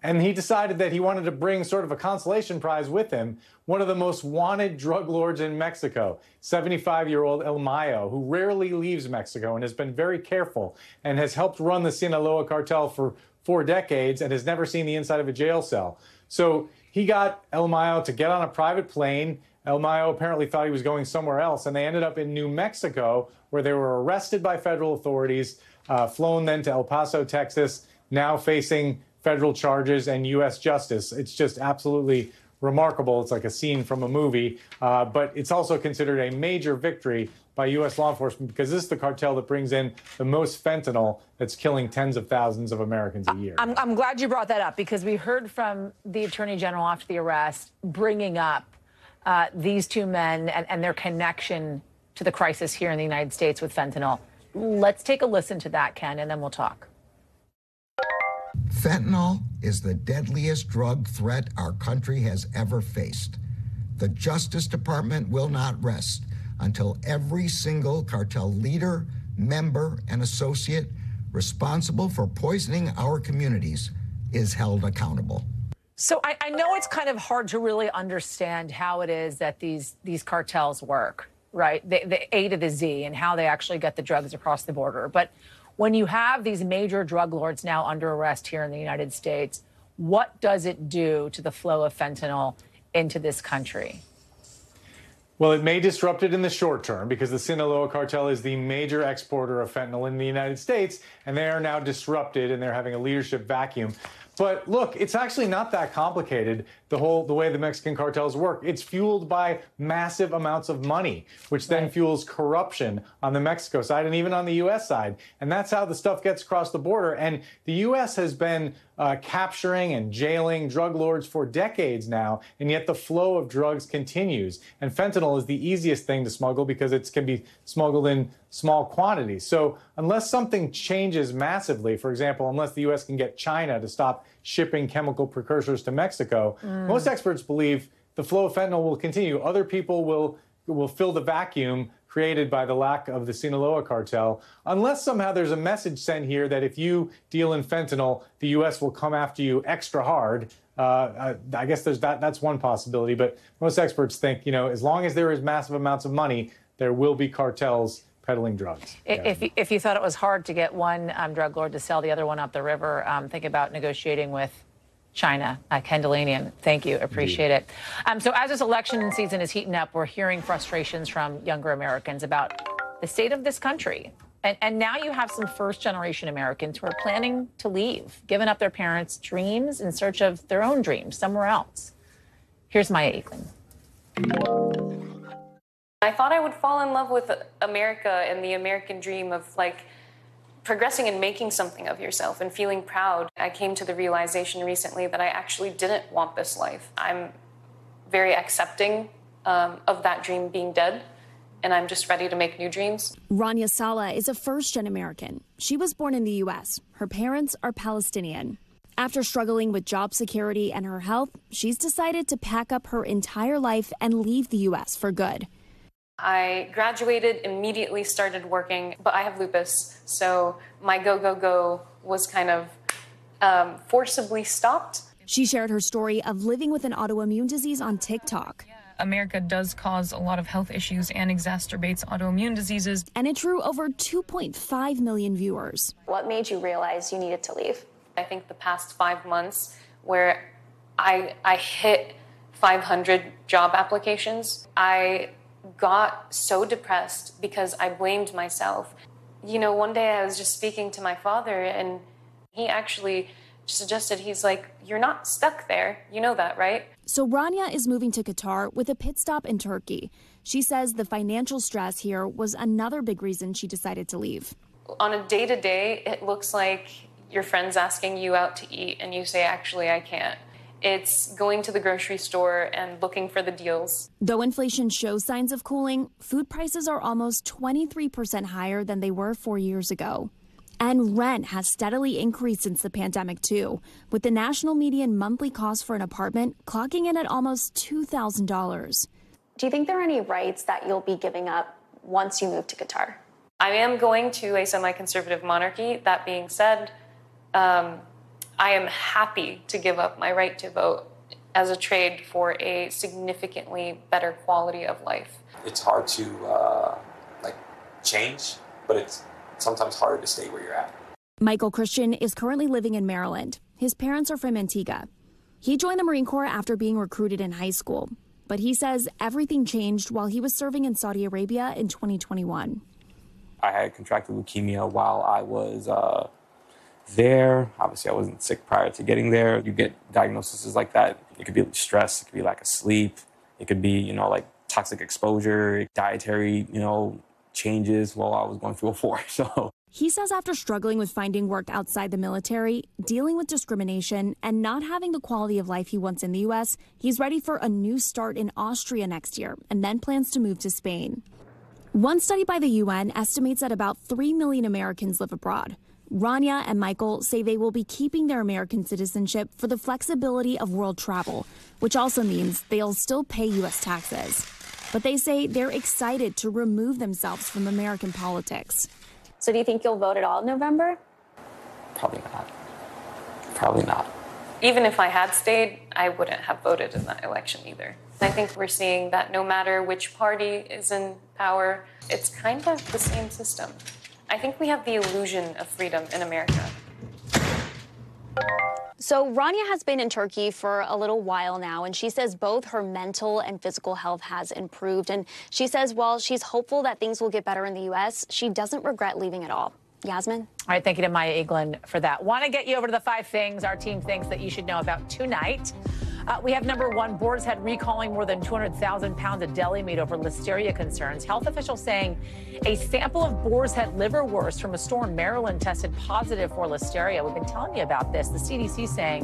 And he decided that he wanted to bring sort of a consolation prize with him, one of the most wanted drug lords in Mexico, 75-year-old El Mayo, who rarely leaves Mexico and has been very careful and has helped run the Sinaloa cartel for 4 decades and has never seen the inside of a jail cell. So he got El Mayo to get on a private plane. El Mayo apparently thought he was going somewhere else, and they ended up in New Mexico, where they were arrested by federal authorities, flown then to El Paso, Texas, now facing federal charges and U.S. justice. It's just absolutely remarkable. It's like a scene from a movie, but it's also considered a major victory by U.S. law enforcement because this is the cartel that brings in the most fentanyl that's killing tens of thousands of Americans a year. I'm glad you brought that up because we heard from the Attorney General after the arrest bringing up these 2 men and their connection to the crisis here in the United States with fentanyl. Let's take a listen to that, Ken, and then we'll talk. Fentanyl is the deadliest drug threat our country has ever faced. The Justice Department will not rest until every single cartel leader, member, and associate responsible for poisoning our communities is held accountable. So I know it's kind of hard to really understand how it is that these cartels work, right? The A to the Z and how they actually get the drugs across the border. But when you have these major drug lords now under arrest here in the United States, what does it do to the flow of fentanyl into this country? Well, it may disrupt it in the short term because the Sinaloa cartel is the major exporter of fentanyl in the United States, and they are now disrupted and they're having a leadership vacuum. But look, it's actually not that complicated, the way the Mexican cartels work. It's fueled by massive amounts of money, which then fuels corruption on the Mexico side and even on the U.S. side. And that's how the stuff gets across the border. And the U.S. has been capturing and jailing drug lords for decades now, and yet the flow of drugs continues. And fentanyl is the easiest thing to smuggle because it can be smuggled in small quantities. So unless something changes massively, for example, unless the U.S. can get China to stop shipping chemical precursors to Mexico, most experts believe the flow of fentanyl will continue. Other people will fill the vacuum created by the lack of the Sinaloa cartel, unless somehow there's a message sent here that if you deal in fentanyl, the U.S. will come after you extra hard. I guess that's one possibility, but most experts think, as long as there is massive amounts of money, there will be cartels peddling drugs. If you thought it was hard to get one drug lord to sell the other one up the river, think about negotiating with China. Ken Delanian, thank you. Appreciate it. So as this election season is heating up, we're hearing frustrations from younger Americans about the state of this country. And now you have some first-generation Americans who are planning to leave, giving up their parents' dreams in search of their own dreams somewhere else. Here's Maya Eklund. I thought I would fall in love with America and the American dream of progressing and making something of yourself and feeling proud. I came to the realization recently that I actually didn't want this life. I'm very accepting of that dream being dead, and I'm just ready to make new dreams. Rania Saleh is a first-gen American. She was born in the U.S. Her parents are Palestinian. After struggling with job security and her health, she's decided to pack up her entire life and leave the U.S. for good. I graduated, immediately started working, but I have lupus, so my go was kind of forcibly stopped. She shared her story of living with an autoimmune disease on TikTok. America does cause a lot of health issues and exacerbates autoimmune diseases. And it drew over 2.5 million viewers. What made you realize you needed to leave? I think the past 5 months where I hit 500 job applications, I got so depressed because I blamed myself. One day I was just speaking to my father and he actually suggested, he's like, you're not stuck there. You know that, right? So Rania is moving to Qatar with a pit stop in Turkey. She says the financial stress here was another big reason she decided to leave. On a day-to-day, it looks like your friend's asking you out to eat and you say, actually, I can't. It's going to the grocery store and looking for the deals. Though inflation shows signs of cooling, food prices are almost 23% higher than they were 4 years ago. And rent has steadily increased since the pandemic, too, with the national median monthly cost for an apartment clocking in at almost $2,000. Do you think there are any rights that you'll be giving up once you move to Qatar? I am going to a semi-conservative monarchy. That being said, I am happy to give up my right to vote as a trade for a significantly better quality of life. It's hard to change, but it's sometimes harder to stay where you're at. Michael Christian is currently living in Maryland. His parents are from Antigua. He joined the Marine Corps after being recruited in high school, but he says everything changed while he was serving in Saudi Arabia in 2021. I had contracted leukemia while I was there. Obviously, I wasn't sick prior to getting there. You get diagnoses like that. It could be stress. It could be lack of sleep. It could be, like toxic exposure, dietary, changes while I was going through a war. So he says after struggling with finding work outside the military, dealing with discrimination, and not having the quality of life he wants in the U.S., he's ready for a new start in Austria next year and then plans to move to Spain. One study by the UN estimates that about 3 million Americans live abroad. Rania and Michael say they will be keeping their American citizenship for the flexibility of world travel, which also means they'll still pay U.S. taxes. But they say they're excited to remove themselves from American politics. So do you think you'll vote at all in November? Probably not. Probably not. Even if I had stayed, I wouldn't have voted in that election either. I think we're seeing that no matter which party is in power, it's kind of the same system. I think we have the illusion of freedom in America. So Rania has been in Turkey for a little while now, and she says both her mental and physical health has improved. And she says while she's hopeful that things will get better in the U.S., she doesn't regret leaving at all. Yasmin? All right, thank you to Maya Eaglin for that. Want to get you over to the 5 things our team thinks that you should know about tonight. We have number 1, Boar's Head recalling more than 200,000 pounds of deli meat over listeria concerns. Health officials saying a sample of Boar's Head liverwurst from a store in Maryland tested positive for listeria. We've been telling you about this. The CDC saying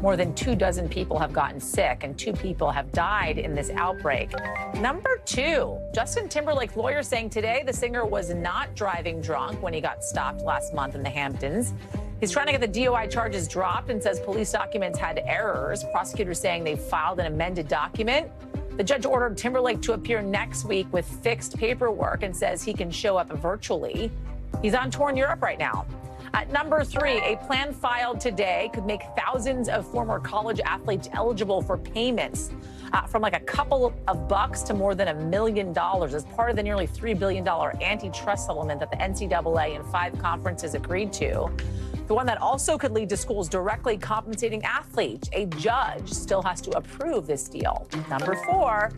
more than 24 people have gotten sick and 2 people have died in this outbreak. Number 2, Justin Timberlake's lawyer saying today the singer was not driving drunk when he got stopped last month in the Hamptons. He's trying to get the DOI charges dropped and says police documents had errors. Prosecutors saying they filed an amended document. The judge ordered Timberlake to appear next week with fixed paperwork and says he can show up virtually. He's on tour in Europe right now. At number 3, a plan filed today could make thousands of former college athletes eligible for payments from like a couple of bucks to more than $1 million as part of the nearly $3 billion antitrust settlement that the NCAA and 5 conferences agreed to. The one that also could lead to schools directly compensating athletes. A judge still has to approve this deal. Number 4,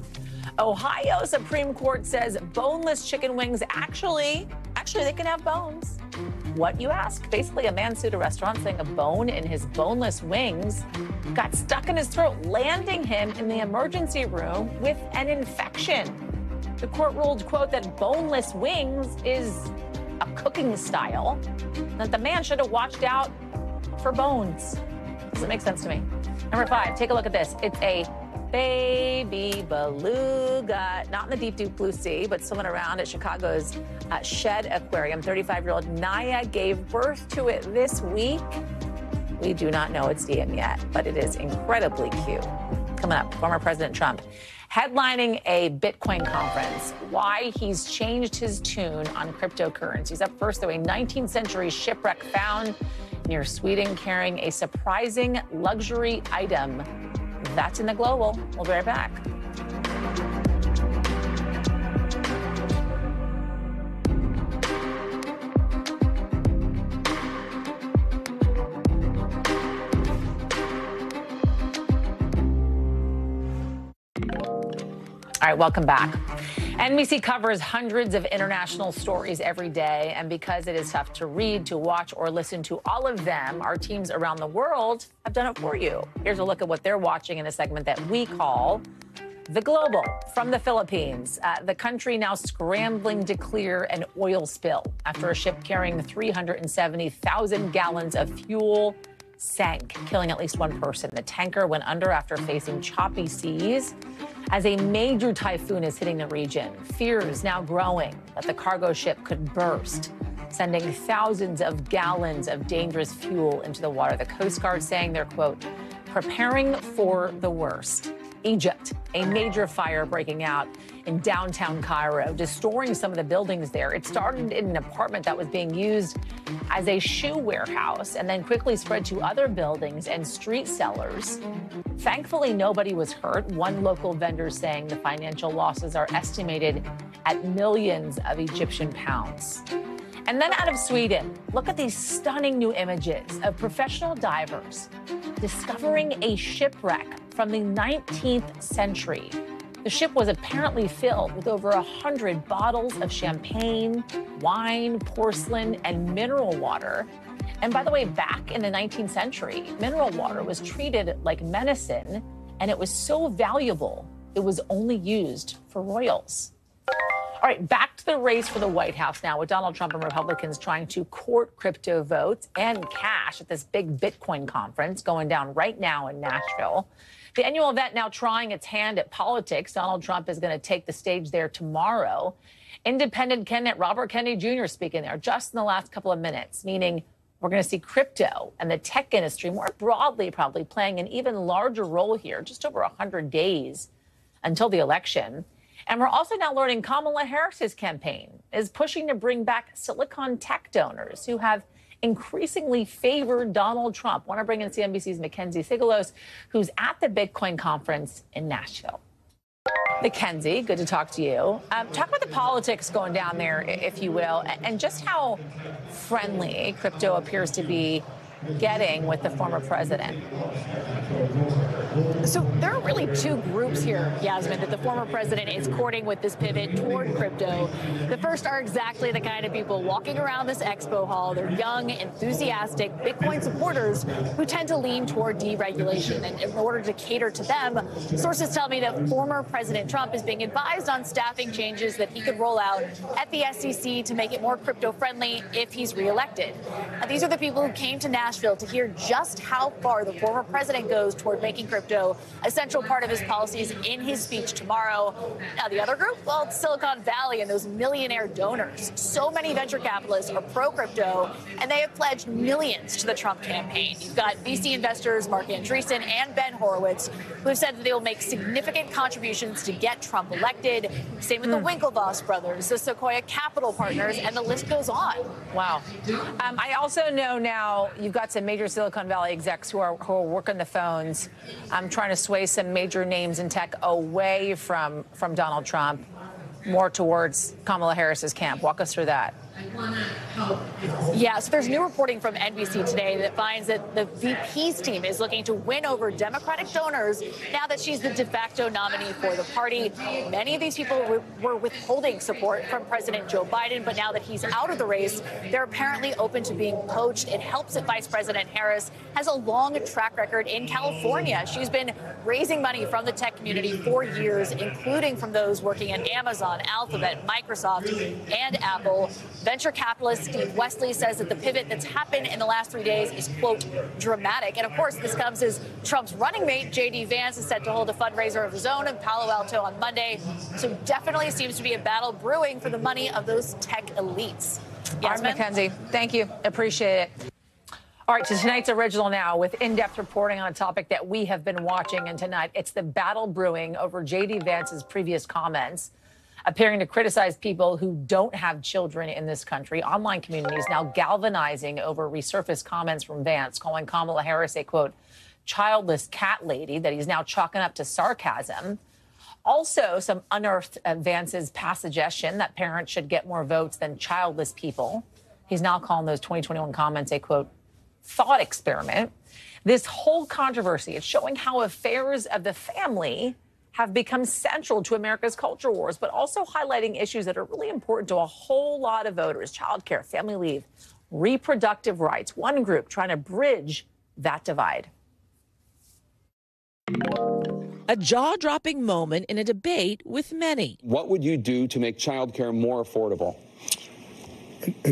Ohio Supreme Court says boneless chicken wings actually they can have bones. What, you ask? Basically, a man sued a restaurant saying a bone in his boneless wings got stuck in his throat, landing him in the emergency room with an infection. The court ruled, quote, that boneless wings is a cooking style, that the man should have watched out for bones. Does it make sense to me? Number 5, take a look at this. It's a baby beluga, not in the deep, deep blue sea, but swimming around at Chicago's Shed Aquarium. 35-year-old Naya gave birth to it this week. We do not know its name yet, but it is incredibly cute. Coming up, former President Trump headlining a Bitcoin conference, why he's changed his tune on cryptocurrencies. Up first, though, a 19th century shipwreck found near Sweden carrying a surprising luxury item. That's in the Global. We'll be right back. All right, welcome back. NBC covers hundreds of international stories every day, and because it is tough to read, to watch, or listen to all of them, our teams around the world have done it for you. Here's a look at what they're watching in a segment that we call The Global. From the Philippines, the country now scrambling to clear an oil spill after a ship carrying 370,000 gallons of fuel sank, killing at least 1 person. The tanker went under after facing choppy seas as a major typhoon is hitting the region. Fears now growing that the cargo ship could burst, sending thousands of gallons of dangerous fuel into the water. The Coast Guard saying they're, quote, preparing for the worst. Egypt, a major fire breaking out in downtown Cairo, destroying some of the buildings there. It started in an apartment that was being used as a shoe warehouse and then quickly spread to other buildings and street sellers. Thankfully, nobody was hurt. One local vendor saying the financial losses are estimated at millions of Egyptian pounds. And then out of Sweden, look at these stunning new images of professional divers discovering a shipwreck from the 19th century. The ship was apparently filled with over 100 bottles of champagne, wine, porcelain, and mineral water. And by the way, back in the 19th century, mineral water was treated like medicine, and it was so valuable, it was only used for royals. All right, back to the race for the White House now, with Donald Trump and Republicans trying to court crypto votes and cash at this big Bitcoin conference going down right now in Nashville. The annual event now trying its hand at politics. Donald Trump is going to take the stage there tomorrow. Independent candidate Robert Kennedy Jr. speaking there just in the last couple of minutes, meaning we're going to see crypto and the tech industry more broadly probably playing an even larger role here, just over 100 days until the election. And we're also now learning Kamala Harris's campaign is pushing to bring back Silicon tech donors who have increasingly favored Donald Trump. Want to bring in CNBC's Mackenzie Sigalos, who's at the Bitcoin conference in Nashville. Mackenzie, good to talk to you. Talk about the politics going down there, if you will, and just how friendly crypto appears to be getting with the former president. So there are really two groups here, Yasmin, that the former president is courting with this pivot toward crypto. The first are exactly the kind of people walking around this expo hall. They're young, enthusiastic Bitcoin supporters who tend to lean toward deregulation. And in order to cater to them, sources tell me that former President Trump is being advised on staffing changes that he could roll out at the SEC to make it more crypto-friendly if he's reelected. Now, these are the people who came to Nashville to hear just how far the former president goes toward making crypto a central part of his policies in his speech tomorrow. Now, the other group, well, it's Silicon Valley and those millionaire donors. So many venture capitalists are pro-crypto, and they have pledged millions to the Trump campaign. You've got VC investors Mark Andreessen and Ben Horowitz, who have said that they will make significant contributions to get Trump elected. Same with the Winklevoss brothers, the Sequoia Capital Partners, and the list goes on. Wow. I also know now you've got some major Silicon Valley execs who are working the phones, trying to sway some major names in tech away from Donald Trump, more towards Kamala Harris's camp. Walk us through that. Yeah, so there's new reporting from NBC today that finds that the VP's team is looking to win over Democratic donors now that she's the de facto nominee for the party. Many of these people were withholding support from President Joe Biden, but now that he's out of the race, they're apparently open to being poached. It helps that Vice President Harris has a long track record in California. She's been raising money from the tech community for years, including from those working at Amazon, Alphabet, Microsoft, and Apple. Venture capitalist Steve Wesley says that the pivot that's happened in the last 3 days is, quote, dramatic. And of course, this comes as Trump's running mate, J.D. Vance, is set to hold a fundraiser of his own in Palo Alto on Monday. So definitely seems to be a battle brewing for the money of those tech elites. All right, Mackenzie, thank you. Appreciate it. All right, to tonight's original now with in-depth reporting on a topic that we have been watching. And tonight, it's the battle brewing over J.D. Vance's previous comments, appearing to criticize people who don't have children in this country. Online communities now galvanizing over resurfaced comments from Vance, calling Kamala Harris a, quote, childless cat lady that he's now chalking up to sarcasm. Also, some unearthed Vance's past suggestion that parents should get more votes than childless people. He's now calling those 2021 comments a, quote, thought experiment. This whole controversy is showing how affairs of the family have become central to America's culture wars, but also highlighting issues that are really important to a whole lot of voters: childcare, family leave, reproductive rights. One group trying to bridge that divide. A jaw-dropping moment in a debate with many. What would you do to make childcare more affordable?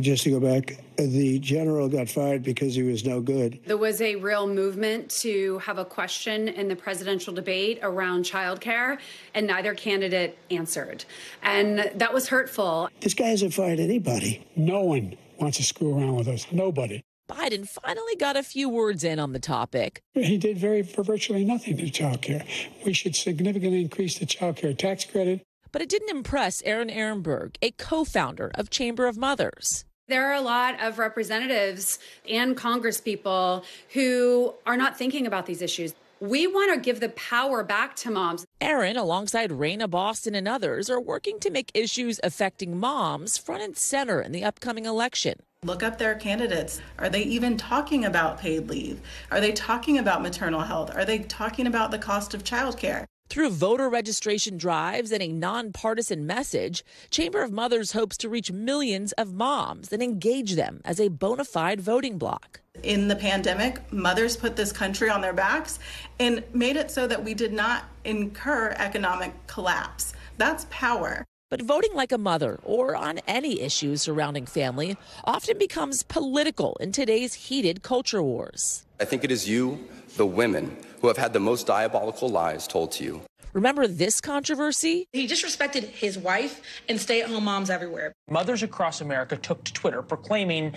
Just to go back, the general got fired because he was no good. There was a real movement to have a question in the presidential debate around childcare, and neither candidate answered. And that was hurtful. This guy hasn't fired anybody. No one wants to screw around with us. Nobody. Biden finally got a few words in on the topic. He did for virtually nothing to childcare. We should significantly increase the childcare tax credit. But it didn't impress Erin Ehrenberg, a co-founder of Chamber of Mothers. There are a lot of representatives and congresspeople who are not thinking about these issues. We want to give the power back to moms. Erin, alongside Raina Boston and others, are working to make issues affecting moms front and center in the upcoming election. Look up their candidates. Are they even talking about paid leave? Are they talking about maternal health? Are they talking about the cost of childcare? Through voter registration drives and a nonpartisan message, Chamber of Mothers hopes to reach millions of moms and engage them as a bona fide voting bloc. In the pandemic, mothers put this country on their backs and made it so that we did not incur economic collapse. That's power. But voting like a mother or on any issues surrounding family often becomes political in today's heated culture wars. I think it is you, the women, who have had the most diabolical lies told to you. Remember this controversy? He disrespected his wife and stay-at-home moms everywhere. Mothers across America took to Twitter proclaiming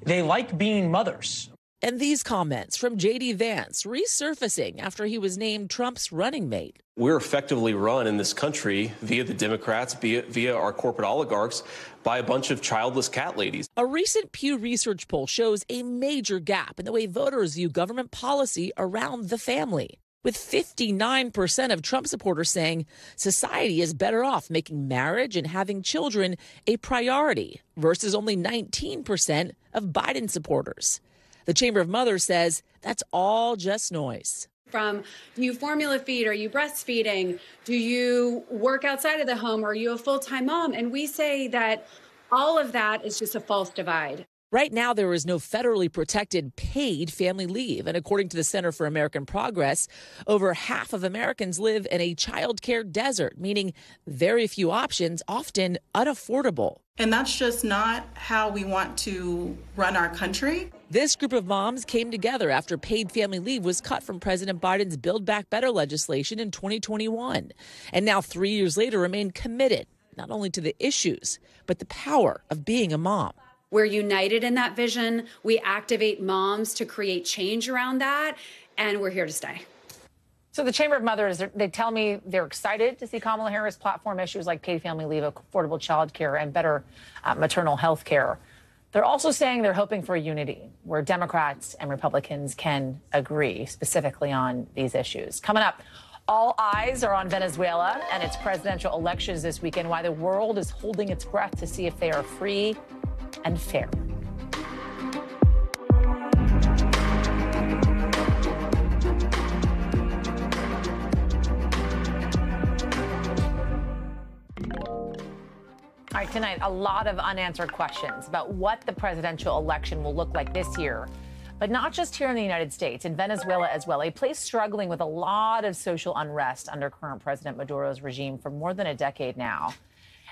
they like being mothers. And these comments from J.D. Vance resurfacing after he was named Trump's running mate. We're effectively run in this country via the Democrats, via our corporate oligarchs, by a bunch of childless cat ladies. A recent Pew Research poll shows a major gap in the way voters view government policy around the family, with 59% of Trump supporters saying society is better off making marriage and having children a priority versus only 19% of Biden supporters. The Chamber of Mothers says that's all just noise. From do you formula feed? Are you breastfeeding? Do you work outside of the home? Are you a full-time mom? And we say that all of that is just a false divide. Right now, there is no federally protected paid family leave. And according to the Center for American Progress, over half of Americans live in a child care desert, meaning very few options, often unaffordable. And that's just not how we want to run our country. This group of moms came together after paid family leave was cut from President Biden's Build Back Better legislation in 2021. And now 3 years later remain committed not only to the issues, but the power of being a mom. We're united in that vision. We activate moms to create change around that, and we're here to stay. So the Chamber of Mothers, they tell me they're excited to see Kamala Harris platform issues like paid family leave, affordable child care, and better maternal health care. They're also saying they're hoping for unity where Democrats and Republicans can agree specifically on these issues. Coming up, all eyes are on Venezuela and its presidential elections this weekend, why the world is holding its breath to see if they are free and fair. All right, tonight, a lot of unanswered questions about what the presidential election will look like this year. But not just here in the United States, in Venezuela as well, a place struggling with a lot of social unrest under current President Maduro's regime for more than a decade now.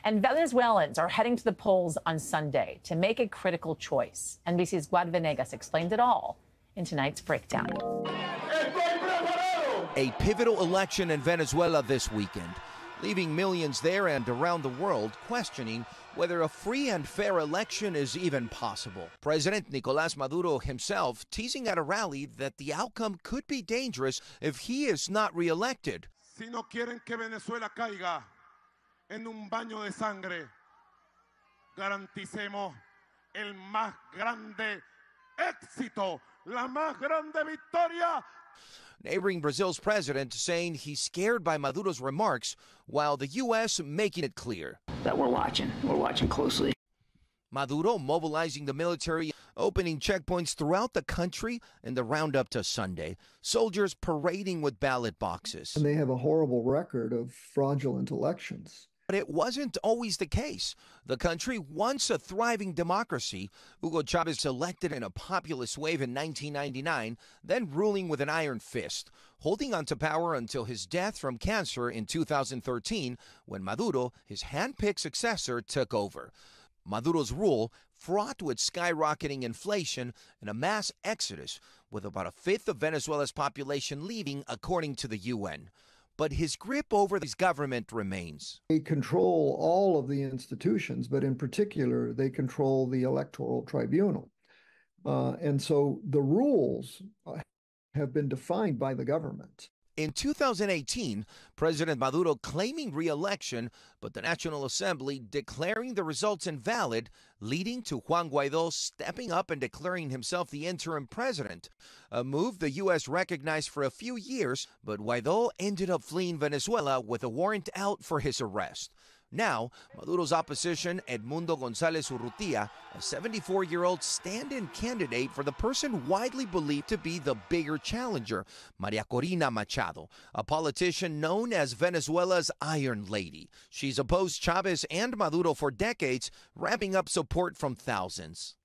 And Venezuelans are heading to the polls on Sunday to make a critical choice. NBC's Guad Venegas explains it all in tonight's breakdown. A pivotal election in Venezuela this weekend, leaving millions there and around the world questioning whether a free and fair election is even possible. President Nicolás Maduro himself teasing at a rally that the outcome could be dangerous if he is not reelected. Si no quieren que Venezuela caiga en un baño de sangre, garanticemos el más grande éxito, la más grande victoria. Neighboring Brazil's president saying he's scared by Maduro's remarks, while the U.S. making it clear that we're watching closely. Maduro mobilizing the military, opening checkpoints throughout the country in the roundup to Sunday. Soldiers parading with ballot boxes. And they have a horrible record of fraudulent elections. But it wasn't always the case. The country, once a thriving democracy, Hugo Chavez elected in a populist wave in 1999, then ruling with an iron fist, holding on to power until his death from cancer in 2013, when Maduro, his hand-picked successor, took over. Maduro's rule fraught with skyrocketing inflation and a mass exodus, with about a fifth of Venezuela's population leaving, according to the UN. But his grip over his government remains. They control all of the institutions, but in particular, they control the electoral tribunal. And so the rules have been defined by the government. In 2018, President Maduro claiming re-election, but the National Assembly declaring the results invalid, leading to Juan Guaidó stepping up and declaring himself the interim president, a move the U.S. recognized for a few years, but Guaidó ended up fleeing Venezuela with a warrant out for his arrest. Now, Maduro's opposition, Edmundo González Urrutia, a 74-year-old stand-in candidate for the person widely believed to be the bigger challenger, María Corina Machado, a politician known as Venezuela's Iron Lady. She's opposed Chavez and Maduro for decades, ramping up support from thousands.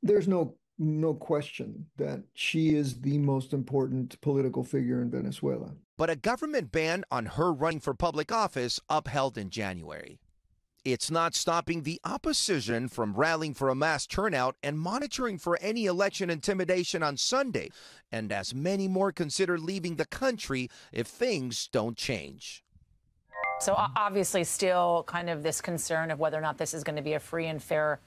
There's no question that she is the most important political figure in Venezuela. But a government ban on her running for public office upheld in January. It's not stopping the opposition from rallying for a mass turnout and monitoring for any election intimidation on Sunday, and as many more consider leaving the country if things don't change. So obviously still kind of this concern of whether or not this is going to be a free and fair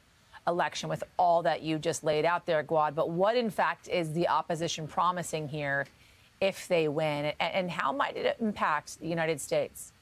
election with all that you just laid out there, Guad. But what, in fact, is the opposition promising here if they win? And how might it impact the United States?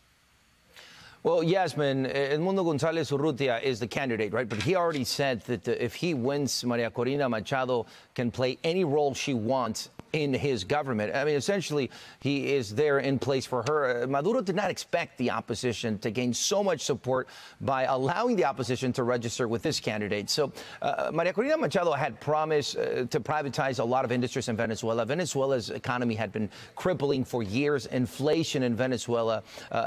Well, Yasmin, Edmundo González Urrutia is the candidate, right? But he already said that if he wins, María Corina Machado can play any role she wants in his government. I mean, essentially, he is there in place for her. Maduro did not expect the opposition to gain so much support by allowing the opposition to register with this candidate. So María Corina Machado had promised to privatize a lot of industries in Venezuela. Venezuela's economy had been crippling for years. Inflation in Venezuela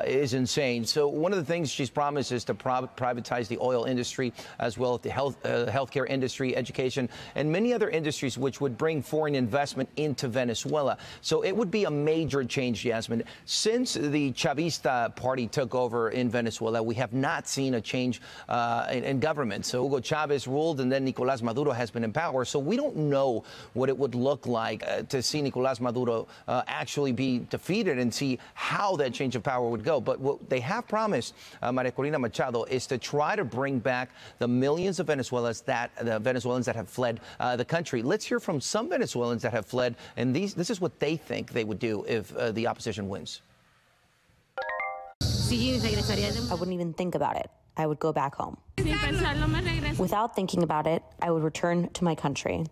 is insane. So one of the things she's promised is to privatize the oil industry, as well as the healthcare industry, education, and many other industries which would bring foreign investment into Venezuela. So it would be a major change, Yasmin. Since the Chavista party took over in Venezuela, we have not seen a change in government. So Hugo Chavez ruled, and then Nicolás Maduro has been in power. So we don't know what it would look like to see Nicolás Maduro actually be defeated and see how that change of power would go. But what they have promised, María Corina Machado, is to try to bring back the millions of Venezuelans that have fled the country. Let's hear from some Venezuelans that have fled. And this is what they think they would do if the opposition wins. I wouldn't even think about it. I would go back home. Without thinking about it, I would return to my country.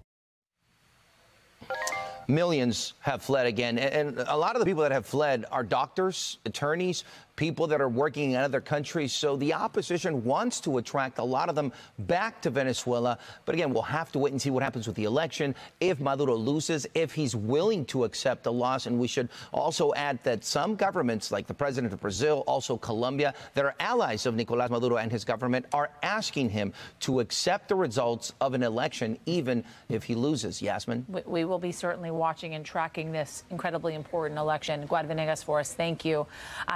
Millions have fled again. And a lot of the people that have fled are doctors, attorneys, people that are working in other countries. So the opposition wants to attract a lot of them back to Venezuela. But again, we'll have to wait and see what happens with the election. If Maduro loses, if he's willing to accept a loss. And we should also add that some governments, like the president of Brazil, also Colombia, that are allies of Nicolás Maduro and his government, are asking him to accept the results of an election, even if he loses. Yasmin? We will be certainly watching and tracking this incredibly important election. Guad Venegas for us, thank you.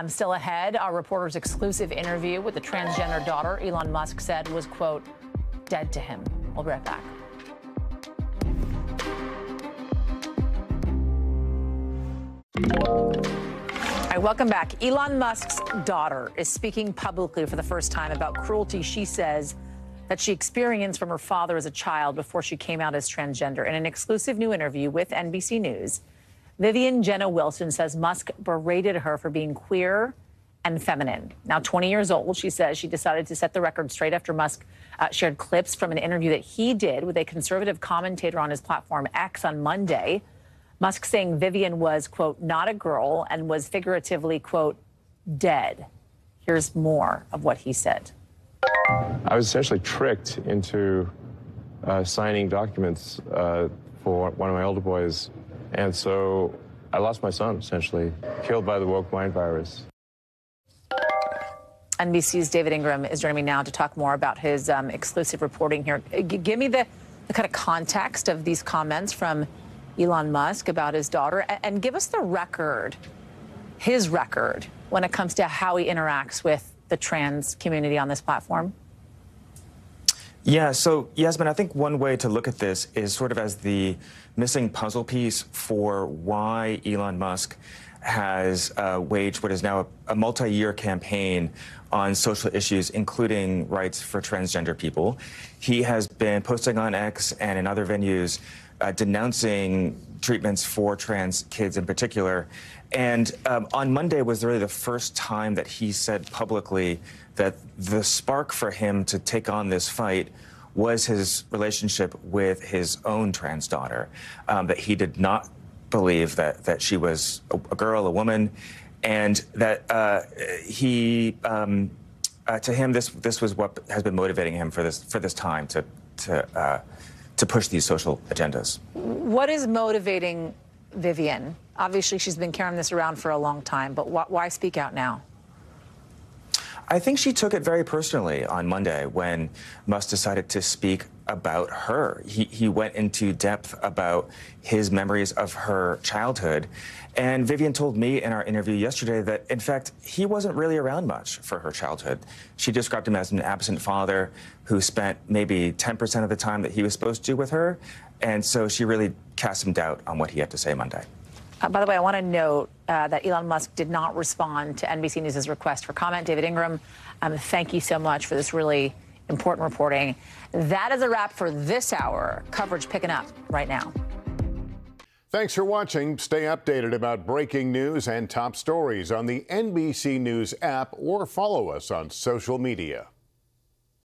Still ahead, our reporter's exclusive interview with the transgender daughter Elon Musk said was, quote, dead to him. We'll be right back. All right, welcome back. Elon Musk's daughter is speaking publicly for the first time about cruelty she says that she experienced from her father as a child before she came out as transgender. In an exclusive new interview with NBC News, Vivian Jenna Wilson says Musk berated her for being queer and feminine. Now 20 years old, she says she decided to set the record straight after Musk shared clips from an interview that he did with a conservative commentator on his platform X on Monday. Musk saying Vivian was, quote, not a girl and was figuratively, quote, dead. Here's more of what he said. I was essentially tricked into signing documents for one of my older boys. And so I lost my son, essentially, killed by the woke mind virus. NBC's David Ingram is joining me now to talk more about his exclusive reporting here. Give me the kind of context of these comments from Elon Musk about his daughter, and give us the record, his record, when it comes to how he interacts with the trans community on this platform. Yeah, so Yasmin, I think one way to look at this is sort of as the missing puzzle piece for why Elon Musk has waged what is now a multi-year campaign on social issues, including rights for transgender people. He has been posting on X and in other venues denouncing treatments for trans kids in particular. And on Monday was really the first time that he said publicly that the spark for him to take on this fight was his relationship with his own trans daughter, that he did not believe that she was a girl, a woman, and that to him this was what has been motivating him for this time to push these social agendas. What is motivating Vivian? Obviously, she's been carrying this around for a long time, but why speak out now? I think she took it very personally on Monday when Musk decided to speak about her. He went into depth about his memories of her childhood. And Vivian told me in our interview yesterday that, in fact, he wasn't really around much for her childhood. She described him as an absent father who spent maybe 10% of the time that he was supposed to with her. And so she really cast some doubt on what he had to say Monday. By the way, I want to note that Elon Musk did not respond to NBC News' request for comment. David Ingram, thank you so much for this really important reporting. That is a wrap for this hour. Coverage picking up right now. Thanks for watching. Stay updated about breaking news and top stories on the NBC News app or follow us on social media.